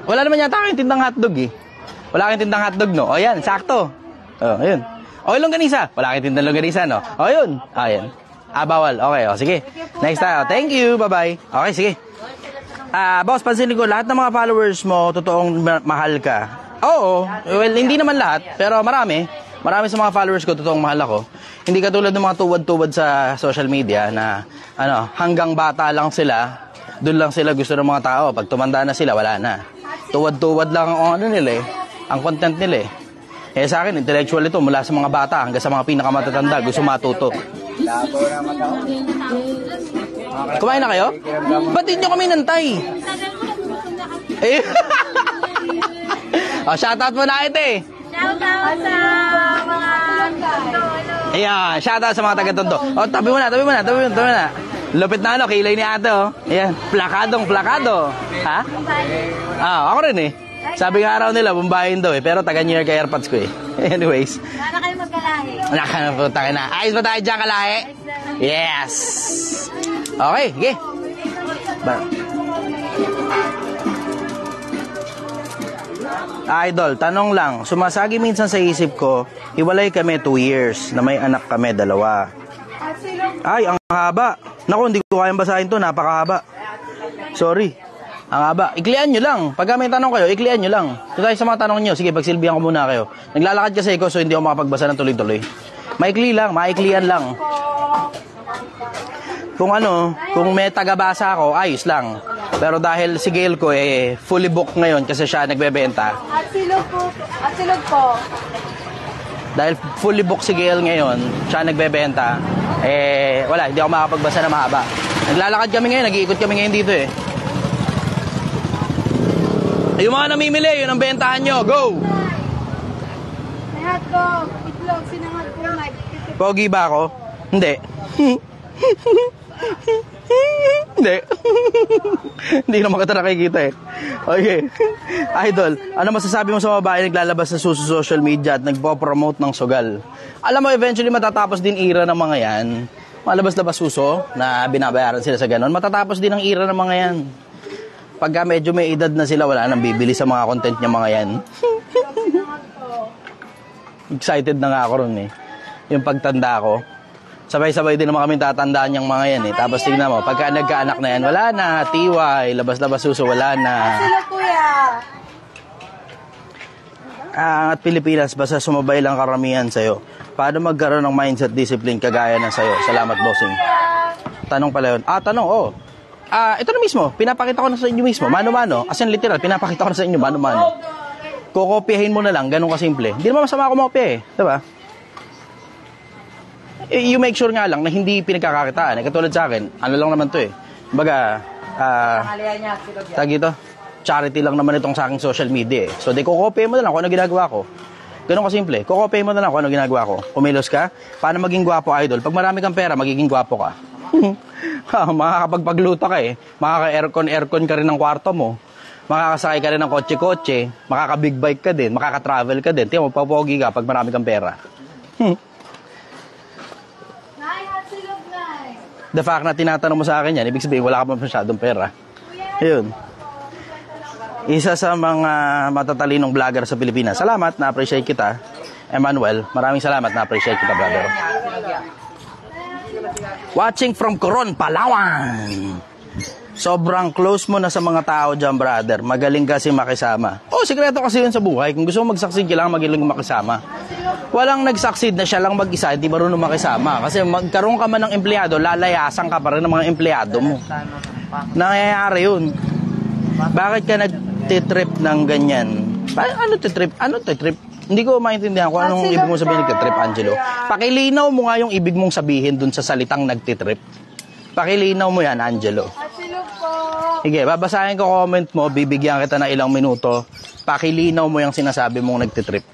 Speaker 1: Wala naman yata kayong tindang hotdog, eh. Wala kayong tindang hotdog, no? O, yan, sakto. O, ayun. O, longganisa. Wala kayong tindang longganisa, no? O, yun. Ayan. Bawal. Okay, o, sige. Next tayo. Thank you. Bye-bye. Okay, sige. Boss, pansinin ko, lahat ng mga followers mo, totoong mahal ka. Oo. Well, hindi naman lahat, pero marami. Marami sa mga followers ko, totoong mahal ako. Hindi katulad ng mga tuwad-tuwad sa social media na hanggang bata lang sila, doon lang sila gusto ng mga tao. Pag tumanda na sila, wala na. Tuwad-tuwad lang ang nila eh. Ang content nila eh. Eh sa akin, intellectual ito mula sa mga bata hanggang sa mga pinakamatatanda, gusto matuto. Kumain na kayo? Ba't hindi nyo kami nantay? Eh. Shoutout mo na ito eh.
Speaker 2: Shoutout sa mga
Speaker 1: Ayan, shoutout sa mga taga-Tondo. Tabi mo na. Lupit na kilay ni ate oh. Ayan, plakado. Ha? Ako rin eh. Sabi nga araw nila, bumbayin daw eh. Pero taga-New York AirPods ko eh. Anyways.
Speaker 2: Sana kayo magkalahi.
Speaker 1: Nakanapunta ka na. Ayos ba tayo dyan, kalahi? Yes. Okay, sige. Idol, tanong lang. Sumasagi minsan sa isip ko, hiwalay kami 2 years, na may anak kami 2. Ay, ang haba. Naku, hindi ko kayang basahin to, napakahaba. Sorry. Ang haba. Iklian nyo lang. Pag may tanong kayo, iklian nyo lang. Ito tayo sa mga tanong nyo. Sige, pagsilbihan ko muna kayo. Naglalakad kasi ako, so hindi ako makapagbasa ng tuloy-tuloy. Maikli lang, maiklian lang. Kung may tagabasa ako, ayos lang. Pero dahil si Gail ko fully booked ngayon kasi siya nagbebenta.
Speaker 3: Hot silog po.
Speaker 1: Dahil fully booked si Gail ngayon, siya nagbebenta. Wala, hindi ako makapagbasa na mahaba. Naglalakad kami ngayon, nag-iikot kami ngayon dito eh. Yung mga namimili, yun ang bentahan nyo. Go!
Speaker 3: May hotdog, itlog, sinangag po, Mike.
Speaker 1: Pogi ba ako? Hindi. Hindi. Hindi naman kita nakikita eh. Okay. Idol, ano masasabi mo sa mga babae naglalabas sa social media at nagpo-promote ng sugal? Alam mo, eventually matatapos din era ng mga yan. Malabas-labas suso na binabayaran sila sa ganon. Matatapos din ang era ng mga yan. Pagka medyo may edad na sila, wala nang bibili sa mga content niya mga yan. Excited na nga ako ron eh. Yung pagtanda ko. Sabay-sabay din naman kami tatandaan yung mga yan eh. Tapos tingnan mo, pagka nagkaanak na yan, wala na. TY, labas-labas suso, wala na.
Speaker 3: Sila kuya.
Speaker 1: At Pilipinas, basta sumabay lang karamihan sa'yo. Paano magkaroon ng mindset discipline kagaya ng sa'yo? Salamat, bossing. Tanong pala yun. Tanong. Ito na mismo, pinapakita ko na sa inyo mismo, mano-mano. As in literal, pinapakita ko na sa inyo, mano-mano. Kokopyahin mo na lang, ganun kasimple. Hindi naman masama kumopya eh, diba? You make sure nga lang na hindi pinagkakakitaan. Katulad sa akin, ano lang naman to eh. Baga, tag ito, charity lang naman itong sa aking social media eh. So, kokopyahin mo na lang kung ano ginagawa ko. Ganun kasimple, kokopyahin mo na lang kung ano ginagawa ko. Kumilos ka, paano maging gwapo, idol? Pag marami kang pera, magiging gwapo ka. Makakapagpagluto ka eh. Makaka-aircon ka rin ng kwarto mo. Makakasakay ka rin ng kotse-kotse. Makaka-big bike ka din. Makaka-travel ka din. Tiyan mo, papogi ka pag marami kang pera. The fact na tinatanong mo sa akin yan, ibig sabihin wala ka pa masyadong pera. Ayun. Isa sa mga matatalinong vlogger sa Pilipinas. Salamat, na-appreciate kita. Emmanuel, maraming salamat, na-appreciate kita, brother. Watching from Coron, Palawan. Sobrang close mo na sa mga tao dyan, brother. Magaling kasi makisama. Oh, sikreto kasi yun sa buhay. Kung gusto mo mag-succeed, kailangan magaling makisama. Walang nag-succeed na siya lang mag-isa, hindi marunong makisama. Kasi magkaroon ka man ng empleyado, lalayasan ka pa rin ng mga empleyado mo. Nangyayari yun. Bakit ka nagtitrip ng ganyan? Ano titrip? Ano titrip? Hindi ko maintindihan kung anong ibig mong sabihin nagtitrip, Angelo. Pakilinaw mo nga yung ibig mong sabihin dun sa salitang nagtitrip. Pakilinaw mo yan, Angelo. Sige, babasahin ko comment mo, bibigyan kita ng ilang minuto. Pakilinaw mo yung sinasabi mong nagtitrip.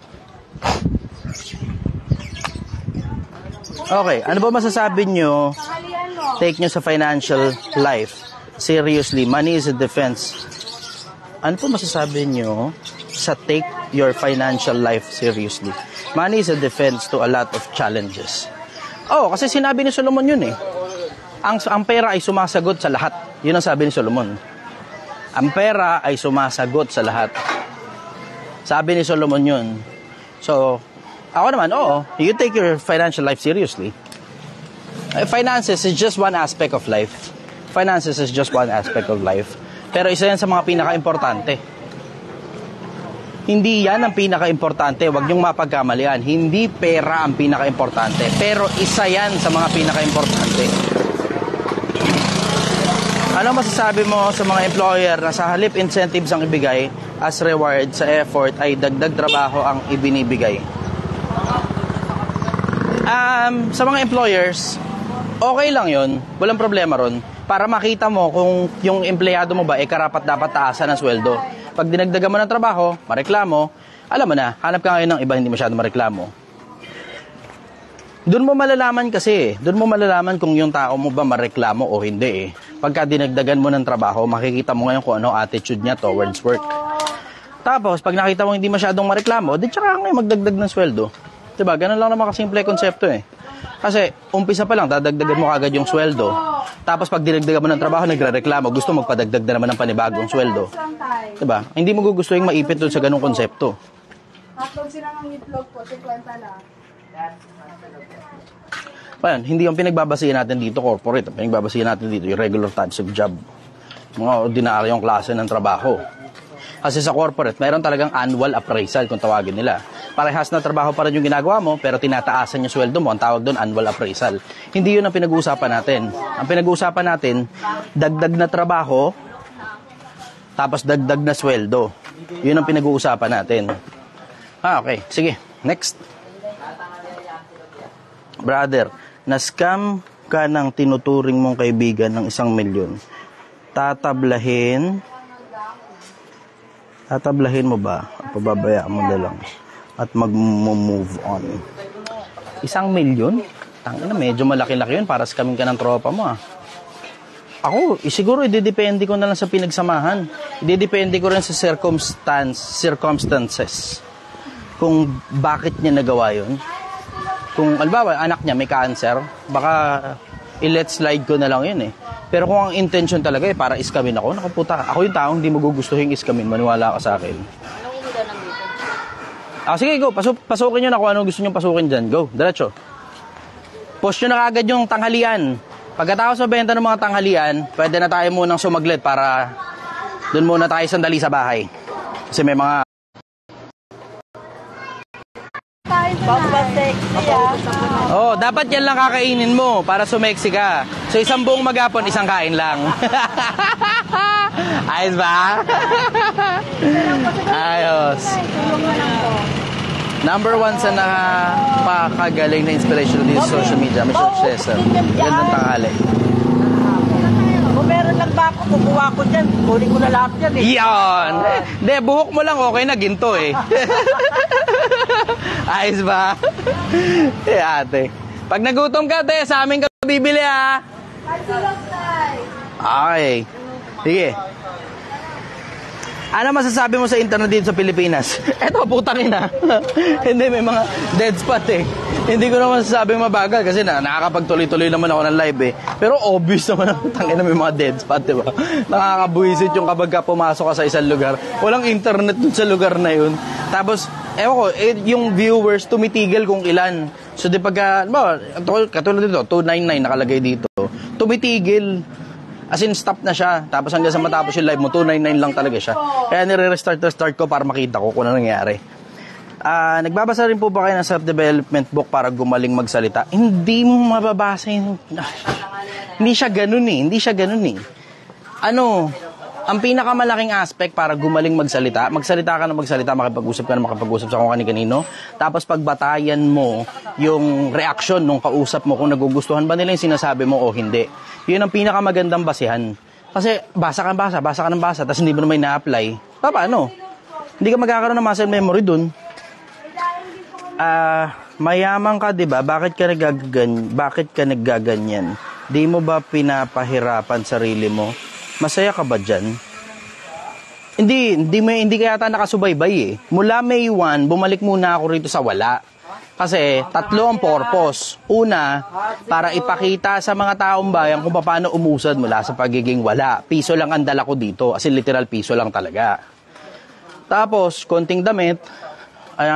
Speaker 1: Okay, ano ba masasabi nyo? Take nyo sa financial life. Seriously, money is a defense. Ano po masasabi nyo sa take your financial life seriously? Money is a defense to a lot of challenges. Oh, kasi sinabi ni Solomon yun eh. Ang pera ay sumasagot sa lahat. Yun ang sabi ni Solomon. Ang pera ay sumasagot sa lahat. Sabi ni Solomon yun. So, ako naman, oo. You take your financial life seriously. Finances is just one aspect of life. Finances is just one aspect of life. Pero isa yan sa mga pinaka-importante. Hindi yan ang pinaka-importante. Huwag niyong mapagkamalian. Hindi pera ang pinaka-importante. Pero isa yan sa mga pinaka-importante. Ano masasabi mo sa mga employer na sa halip incentives ang ibigay, as reward sa effort ay dagdag trabaho ang ibinibigay? Sa mga employers, okay lang yun. Walang problema ron. Para makita mo kung yung empleyado mo ba karapat dapat taasan ng sweldo. Pag dinagdagan mo ng trabaho, mareklamo, alam mo na, hanap ka ngayon ng iba hindi masyado mareklamo. Doon mo malalaman kasi, doon mo malalaman kung yung tao mo ba mareklamo o hindi eh. Pagka dinagdagan mo ng trabaho, makikita mo ngayon kung ano attitude niya towards work. Tapos, pag nakita mo hindi masyadong mareklamo, di tsaka ngayon magdagdag ng sweldo. Diba? Ganun lang naman kasimple konsepto eh. Kasi, umpisa pa lang, dadagdagan mo kagad yung sweldo. Tapos, pag dinagdagan mo ng trabaho, nagre-reklamo, gusto magpadagdag na naman ng panibagong sweldo. Diba? Hindi mo gugustuhin maipit doon sa ganung konsepto.
Speaker 3: Hotdog sila ng itlog po, 50 lang.
Speaker 1: Ayan, hindi yung pinagbabasihan natin dito corporate. Ang pinagbabasihan natin dito yung regular types of job. Mga ordinaryong klase ng trabaho. Kasi sa corporate, mayroon talagang annual appraisal kung tawagin nila. Parehas na trabaho pa rin yung ginagawa mo, pero tinataasan yung sweldo mo. Ang tawag doon, annual appraisal. Hindi yun ang pinag-uusapan natin. Ang pinag-uusapan natin, dagdag na trabaho, tapos dagdag na sweldo. Yun ang pinag-uusapan natin. Okay. Sige. Next. Brother, na-scam ka ng tinuturing mong kaibigan ng 1 milyon. Tatablahin mo ba? Pababayaan mo na lang at mag-move on. 1 milyon? Tangina, medyo malaki-laki yun para scamin ka ng tropa mo ah. Ako, siguro ididepende ko na lang sa pinagsamahan. Ididepende ko rin sa circumstances. Kung bakit niya nagawa yun. Kung, albawa, anak niya may cancer, baka i-let slide ko na lang yun eh. Pero kung ang intention talaga eh, para iskamin ako, nakaputa. Ako yung taong hindi magugustuhin iskamin, maniwala ka sa akin. Sige, go. Pasukin nyo na kung ano gusto nyo pasukin dyan. Go, diretso. Post nyo na agad yung tanghalian. Pagkatapos mabenta ng mga tanghalian, pwede na tayo munang sumaglit para doon muna tayo sandali sa bahay. Kasi may mga... Oh, dapat yan lang kakainin mo para sumeksi ka. So, isang buong magapon, isang kain lang. Ayos ba? Ayos. Number 1 sa napakagaling na inspiration dito sa social media, Michelle Chester. Gandang tanghali.
Speaker 5: Kung meron lang ba ako, kukuha ko dyan. Kunin ko na lahat yan eh.
Speaker 1: Yan! Hindi, buhok mo lang okay na, ginto eh. Ayos ba? Ate. Pag nagutom ka, te, sa amin ka bibili ha. Okay. Sige. Ano masasabi mo sa internet dito sa Pilipinas? Eto, putang ina. Hindi, may mga dead spot eh. Hindi ko naman masasabing mabagal kasi nakakapagtuloy-tuloy naman ako ng live eh. Pero obvious naman ang putang ina may mga dead spot, diba? Nakakabuisit yung kapag ka pumasok ka sa isang lugar. Walang internet dun sa lugar na yun. Tapos, ewan ko, yung viewers tumitigil kung ilan. So, di pagka, katulad dito, 299 nakalagay dito. Tumitigil. As in, stop na siya. Tapos hanggang sa matapos yung live mo, 299 lang talaga siya. Kaya nire-restart ko para makita ko kung ano nangyari. Nagbabasa rin po ba kayo ng self-development book para gumaling magsalita? Hindi mo mababasa yun. Hindi siya ganun eh. Ang pinakamalaking aspect para gumaling magsalita ka na magsalita, makipag-usap ka na makipag-usap sa kung kanino. Tapos pagbatayan mo yung reaksyon ng kausap mo kung nagugustuhan ba nila yung sinasabi mo o hindi. Yun ang pinakamagandang basihan. Kasi basa ka ng basa, tapos hindi mo naman na-apply. Paano? Hindi ka magkakaroon ng muscle memory dun. Mayaman ka, di ba? Bakit ka naggaganyan? Di mo ba pinapahirapan sarili mo? Masaya ka ba dyan? Hindi ka yata nakasubaybay eh. Mula May 1, bumalik muna ako rito sa wala. Kasi 3 ang purpose. Una, para ipakita sa mga taong bayan kung paano umusad mula sa pagiging wala. Piso lang ang dala ko dito. As in literal piso lang talaga. Tapos, konting damit. 2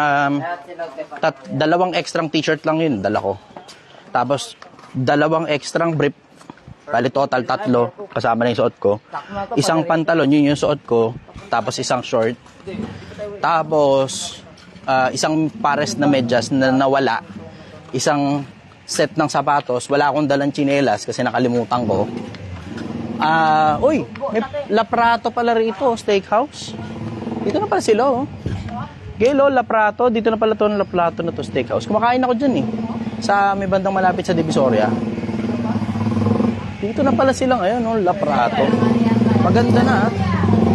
Speaker 1: extrang t-shirt lang yun, dala ko. Tapos, 2 extrang brief. Bali total 3, kasama na yung suot ko. Isang pantalon, yun yung suot ko. Tapos isang short. Tapos, isang pares na medyas na nawala. Isang set ng sapatos. Wala akong dalang tsinelas kasi nakalimutan ko. Uy, may La Prato pala rito, steakhouse. Dito na pala sila, oh. Gelo, La Prato. Dito na pala to La Prato na to, steakhouse. Kumakain ako dyan, eh. Sa may bandang malapit sa Divisoria. Dito na pala sila ngayon, no? La Prato. Maganda na.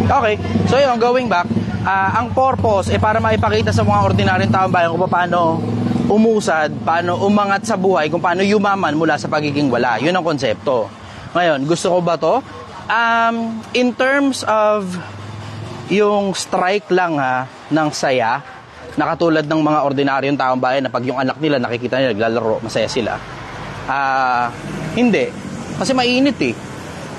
Speaker 1: Okay, so yun, going back, ang purpose para maipakita sa mga ordinaryong taong bayan kung paano umusad, paano umangat sa buhay, kung paano yumaman mula sa pagiging wala. Yun ang konsepto. Ngayon, gusto ko ba to? In terms of yung strike lang ng saya, na katulad ng mga ordinaryong taong bayan na pag yung anak nila nakikita nila naglalaro, masaya sila. Hindi. Kasi mainit eh.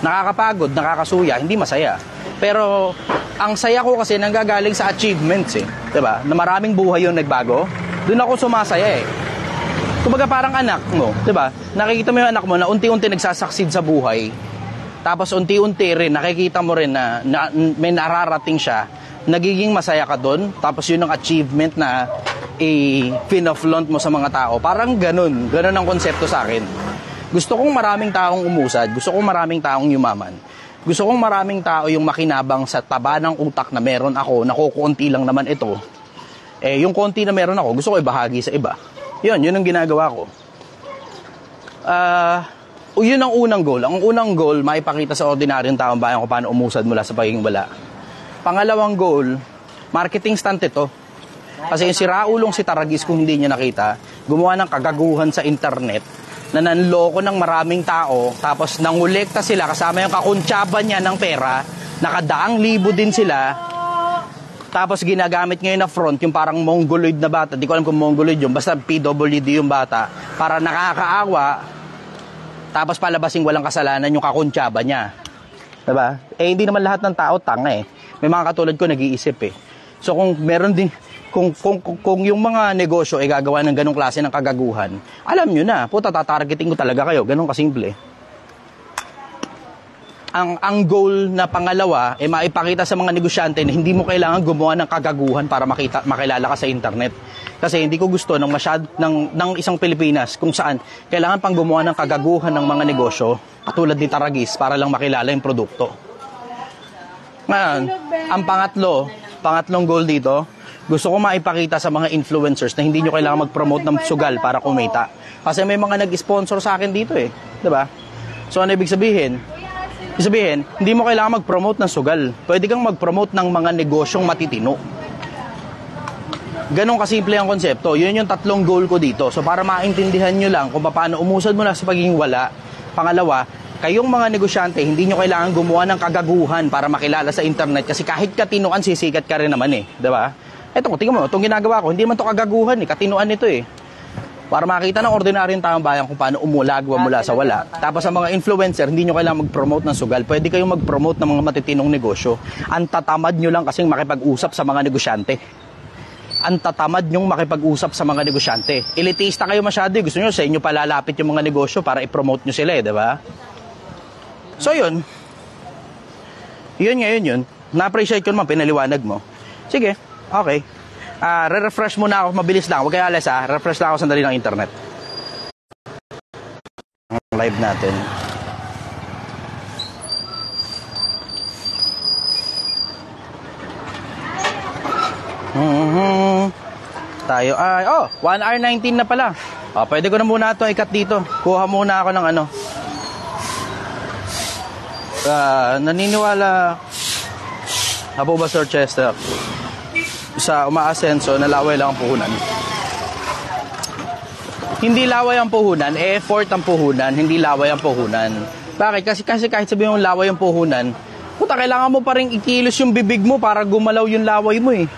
Speaker 1: Nakakapagod, nakakasuya, hindi masaya. Pero ang saya ko kasi nanggagaling sa achievements eh. 'Di ba? Na maraming buhay yung nagbago. Doon ako sumasaya eh. Kumbaga parang anak mo, 'di ba? Nakikita mo yung anak mo na unti-unti nagsasucceed sa buhay. Tapos unti-unti rin nakikita mo rin na may nararating siya. Nagiging masaya ka doon. Tapos yun ang achievement na pinaflaunt mo sa mga tao. Parang ganun ang konsepto sa akin. Gusto kong maraming taong umusad. Gusto kong maraming taong yumaman. Gusto kong maraming tao yung makinabang sa taba ng utak na meron ako, na kukunti lang naman ito. Yung konti na meron ako, gusto ko ibahagi sa iba. Yun ang ginagawa ko. Yun ang unang goal. Ang unang goal, maipakita sa ordinaryong taong bayan kung paano umusad mula sa pagiging wala. Pangalawang goal, marketing stunt ito. Kasi yung siraulong si Taragis, kung hindi niya nakita, gumawa ng kagaguhan sa internet na nanloko ng maraming tao, tapos nangolekta sila kasama yung kakuntsaba niya ng pera, nakadaang libo din sila, tapos ginagamit ngayon na front yung parang mongoloid na bata, di ko alam kung mongoloid yun, basta PWD yung bata, para nakakaawa, tapos palabasing walang kasalanan yung kakuntsaba niya. Diba? Hindi naman lahat ng tao tanga eh. May mga katulad ko nag-iisip eh. So kung meron din, kung yung mga negosyo ay gagawa ng ganong klase ng kagaguhan, alam nyo na, puta, tatargeting ko talaga kayo. Ganun kasimple. Ang goal na pangalawa ay maipakita sa mga negosyante na hindi mo kailangan gumawa ng kagaguhan para makilala ka sa internet. Kasi hindi ko gusto ng isang Pilipinas kung saan kailangan pang gumawa ng kagaguhan ng mga negosyo katulad ni Taragis para lang makilala yung produkto. Ngayon, ang pangatlong goal dito, gusto ko maipakita sa mga influencers na hindi nyo kailangan mag-promote ng sugal para kumita. Kasi may mga nag-sponsor sa akin dito eh. Diba? So ano ibig sabihin? Ibig sabihin, hindi mo kailangan mag-promote ng sugal. Pwede kang mag-promote ng mga negosyong matitino. Ganon kasimple ang konsepto. Yun yung 3 goal ko dito. So para maintindihan nyo lang kung paano umusad mo na sa pagiging wala. Pangalawa, kayong mga negosyante, hindi nyo kailangan gumawa ng kagaguhan para makilala sa internet kasi kahit katinuan, sisikat ka rin naman eh. Diba? Eto, tingnan mo, itong ginagawa ko, hindi man to kagaguhan eh, katinuan nito eh. Para makita ng ordinaryong taong bayan kung paano umulagwa mula sa wala. Tapos sa mga influencer, hindi nyo kailangan mag-promote ng sugal. Pwede kayong mag-promote ng mga matitinong negosyo. Ang tatamad nyo lang kasing makipag-usap sa mga negosyante. Ang tatamad nyong makipag-usap sa mga negosyante. Elitista kayo masyado. Gusto nyo sa inyo palalapit yung mga negosyo para i-promote nyo sila eh, diba? So yun. Yun. Na-appreciate ko naman, pinaliwanag mo. Sige, okay. Re-refresh muna ako, mabilis lang. Huwag kayo alas refresh lang ako sandali ng internet. Ang live natin. Tayo ay 1 hour 19 na pala. Pwede ko na muna ito ikat dito. Kuha muna ako ng ano. Naniniwala po ba Sir Chester sa umaasenso na laway lang ang puhunan? Hindi laway ang puhunan, effort ang puhunan, hindi laway ang puhunan. Bakit? Kasi kahit sabihin mo laway ang puhunan, puta, kailangan mo pa rin ikilos yung bibig mo para gumalaw yung laway mo eh.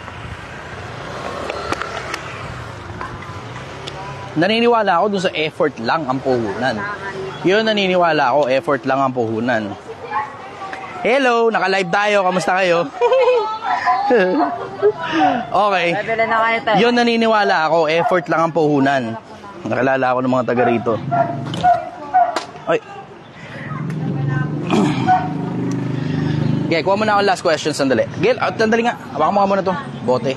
Speaker 1: Naniniwala ako dun sa effort lang ang puhunan. Yun, naniniwala ako, effort lang ang puhunan. Hello, naka-live tayo. Kamusta kayo? Okay. Yun, naniniwala ako, effort lang ang puhunan. Nakilala ako ng mga taga rito. Oy. Okay, kuha mo na ako last question, sandali. Gil, sandali nga. Hawakan mo nga muna to. Bote.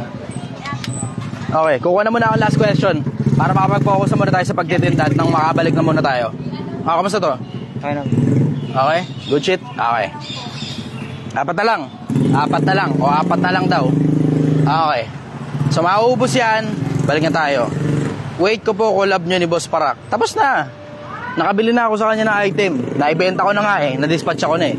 Speaker 1: Okay, kuha na muna ako last question. Para makapag-focus muna tayo sa pagtitinda at nang makabalik na muna tayo. Kamusta to? Okay? Good shit? Okay. 4 na lang. 4 na lang. O 4 na lang daw. Okay. So mauubos yan. Balik na tayo. Wait ko po, collab nyo ni Boss Parak. Tapos na. Nakabili na ako sa kanya ng item. Naibenta ko na nga eh. Na-dispatch ako na eh.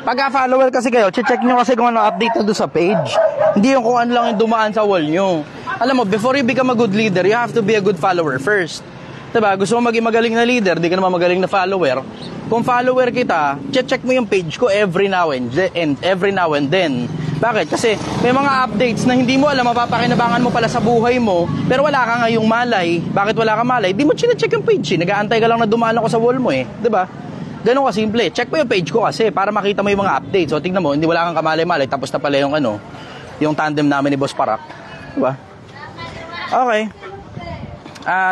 Speaker 1: Pagka-follower kasi kayo, check nyo kasi kung ano update na doon sa page. Hindi yung kung ano lang yung dumaan sa wall nyo. Alam mo, before you become a good leader, you have to be a good follower first. Diba? Gusto mo maging magaling na leader, di ka naman magaling na follower. Kung follower kita, check mo yung page ko every now and then. Bakit? Kasi may mga updates na hindi mo alam, mapapakinabangan mo pala sa buhay mo, pero wala ka ngayong malay. Bakit wala ka malay? Di mo check yung page eh. Nag-aantay ka lang na dumaan ako sa wall mo eh. Diba? Ganun ka simple. Check mo yung page ko kasi para makita mo yung mga updates. So tingnan mo, hindi wala kang kamalay-malay, tapos na pala yung yung tandem namin ni Boss Parak. Diba? Okay.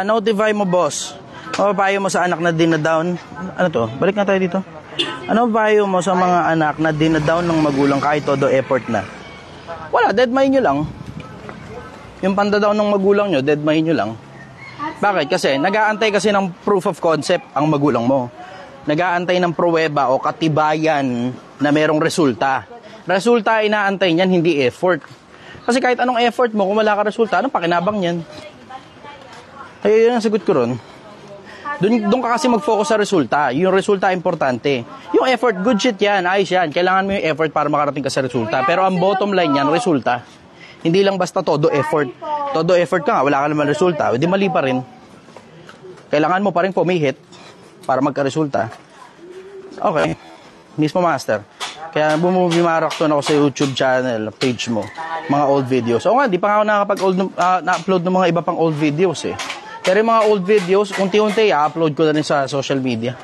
Speaker 1: Notify mo, boss. Ano payo mo sa anak na dinadown? Ano to? Balik na tayo dito. Ano payo mo sa mga anak na dinadown ng magulang kahit todo effort na? Wala, deadmine nyo lang. Yung pandadown ng magulang nyo, deadmine nyo lang. Bakit? Kasi nag-aantay kasi ng proof of concept ang magulang mo. Nag-aantay ng pruweba o katibayan na merong resulta. Resulta inaantay niyan, hindi effort. Kasi kahit anong effort mo, kung wala ka resulta, anong pakinabang yan? Ay, yun ang sagot ko ron. Doon ka kasi mag-focus sa resulta. Yung resulta importante. Yung effort, good shit yan, ayos yan. Kailangan mo yung effort para makarating ka sa resulta. Pero ang bottom line yan, resulta. Hindi lang basta todo effort. Todo effort ka nga, wala ka naman resulta. Hindi mali pa rin. Kailangan mo pa rin pumihit para magka-resulta. Okay. Mismo master. Kaya bumimarakton ako sa YouTube channel, page mo, mga old videos. O nga, di pa nga ako na-upload ng mga iba pang old videos eh. Pero yung mga old videos, unti-unti, upload ko na rin sa social media.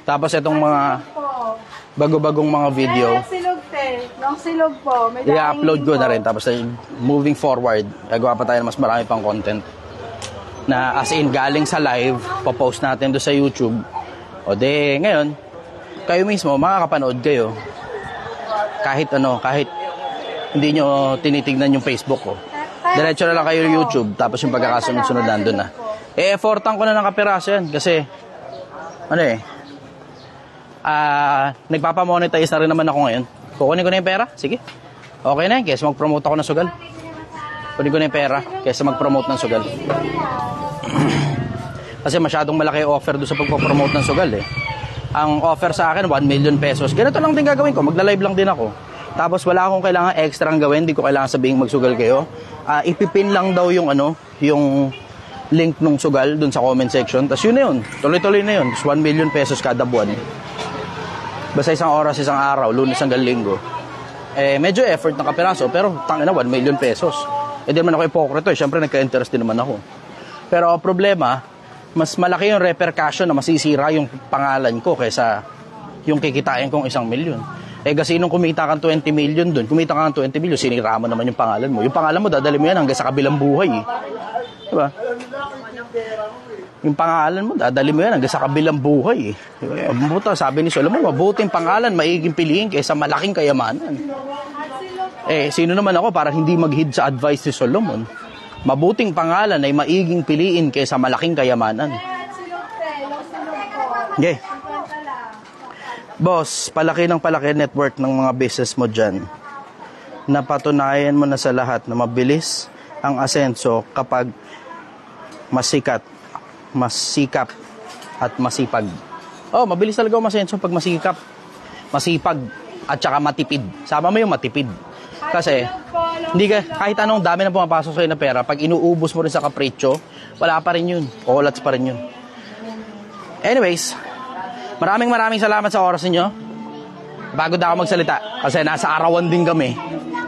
Speaker 1: Tapos itong mga bago-bagong mga video,
Speaker 3: silog po.
Speaker 1: i-upload ko na rin. Tapos moving forward, gagawa pa tayo ng mas marami pang content. Na as in, galing sa live, popost natin doon sa YouTube. O de, ngayon, kayo mismo, makakapanood kayo. Kahit hindi nyo tinitignan yung Facebook ko. Diretso na lang kayo YouTube, tapos yung pagkakasunod-sunod nandun na. Effortan ko na ng kapiraso yan, kasi, nagpapamonetize na rin naman ako ngayon. Kukunin ko na yung pera, sige. Okay na yan, kaysa mag-promote ako ng sugal. Kunin ko na yung pera, kaysa mag-promote ng sugal. Kasi masyadong malaki offer doon sa pagpo-promote ng sugal eh. Ang offer sa akin, 1 million pesos. Ganito lang din gagawin ko. Magla-live lang din ako. Tapos wala akong kailangan extra ang gawin. Hindi ko kailangan sabihing magsugal kayo. Ipipin lang daw yung link nung sugal dun sa comment section. Tapos yun na yun. Tuloy-tuloy na yun. 1 million pesos kada buwan. Basta isang oras, isang araw, Lunes hanggang Linggo. Medyo effort na kapiraso, pero tangina 1 million pesos. Di naman ako ipokrito. Siyempre, nagka-interest din naman ako. Pero ang problema, mas malaki yung repercussion na masisira yung pangalan ko kaysa yung kikitain kong 1 million. Kasi nung kumita kang 20 million dun, kumita kang 20 million, sinira mo naman yung pangalan mo. Yung pangalan mo, dadali mo yan hanggang sa kabilang buhay. Diba? Yung pangalan mo, dadali mo yan hanggang sa kabilang buhay. Diba? Sabi ni Solomon, mabuting pangalan, maiging piliin kaysa malaking kayamanan. Sino naman ako para hindi mag-heed sa advice ni Solomon? Mabuting pangalan ay maiging piliin kaysa malaking kayamanan. Okay. Boss, palaki ng palaki network ng mga business mo dyan. Napatunayan mo na sa lahat na mabilis ang asenso kapag masikap at masipag. Mabilis talaga ang asenso pag masikap, masipag, at saka matipid. Sama mo yung matipid. Kasi, hindi ka, kahit anong dami na pumapasok sa'yo na pera, pag inuubos mo rin sa kapritsyo, wala pa rin yun. Kukulats pa rin yun. Anyways, maraming salamat sa oras niyo. Bago na ako magsalita, kasi nasa arawan din kami.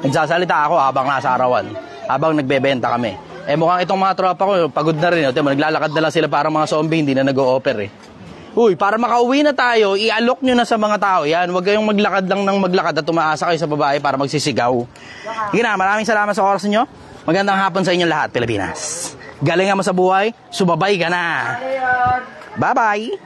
Speaker 1: Nagsasalita ako habang nasa arawan, habang nagbebenta kami. Mukhang itong mga tropa ko, pagod na rin. Naglalakad na lang sila parang mga zombie, hindi na nag-o-offer Uy, para makauwi na tayo, i-alok nyo na sa mga tao. Yan, huwag kayong maglakad lang ng maglakad at tumaasa kayo sa babae para magsisigaw. Sige na, maraming salamat sa oras niyo. Magandang hapon sa inyong lahat, Pilipinas. Galingan mo sa buhay, sumabay ka na. Bye-bye!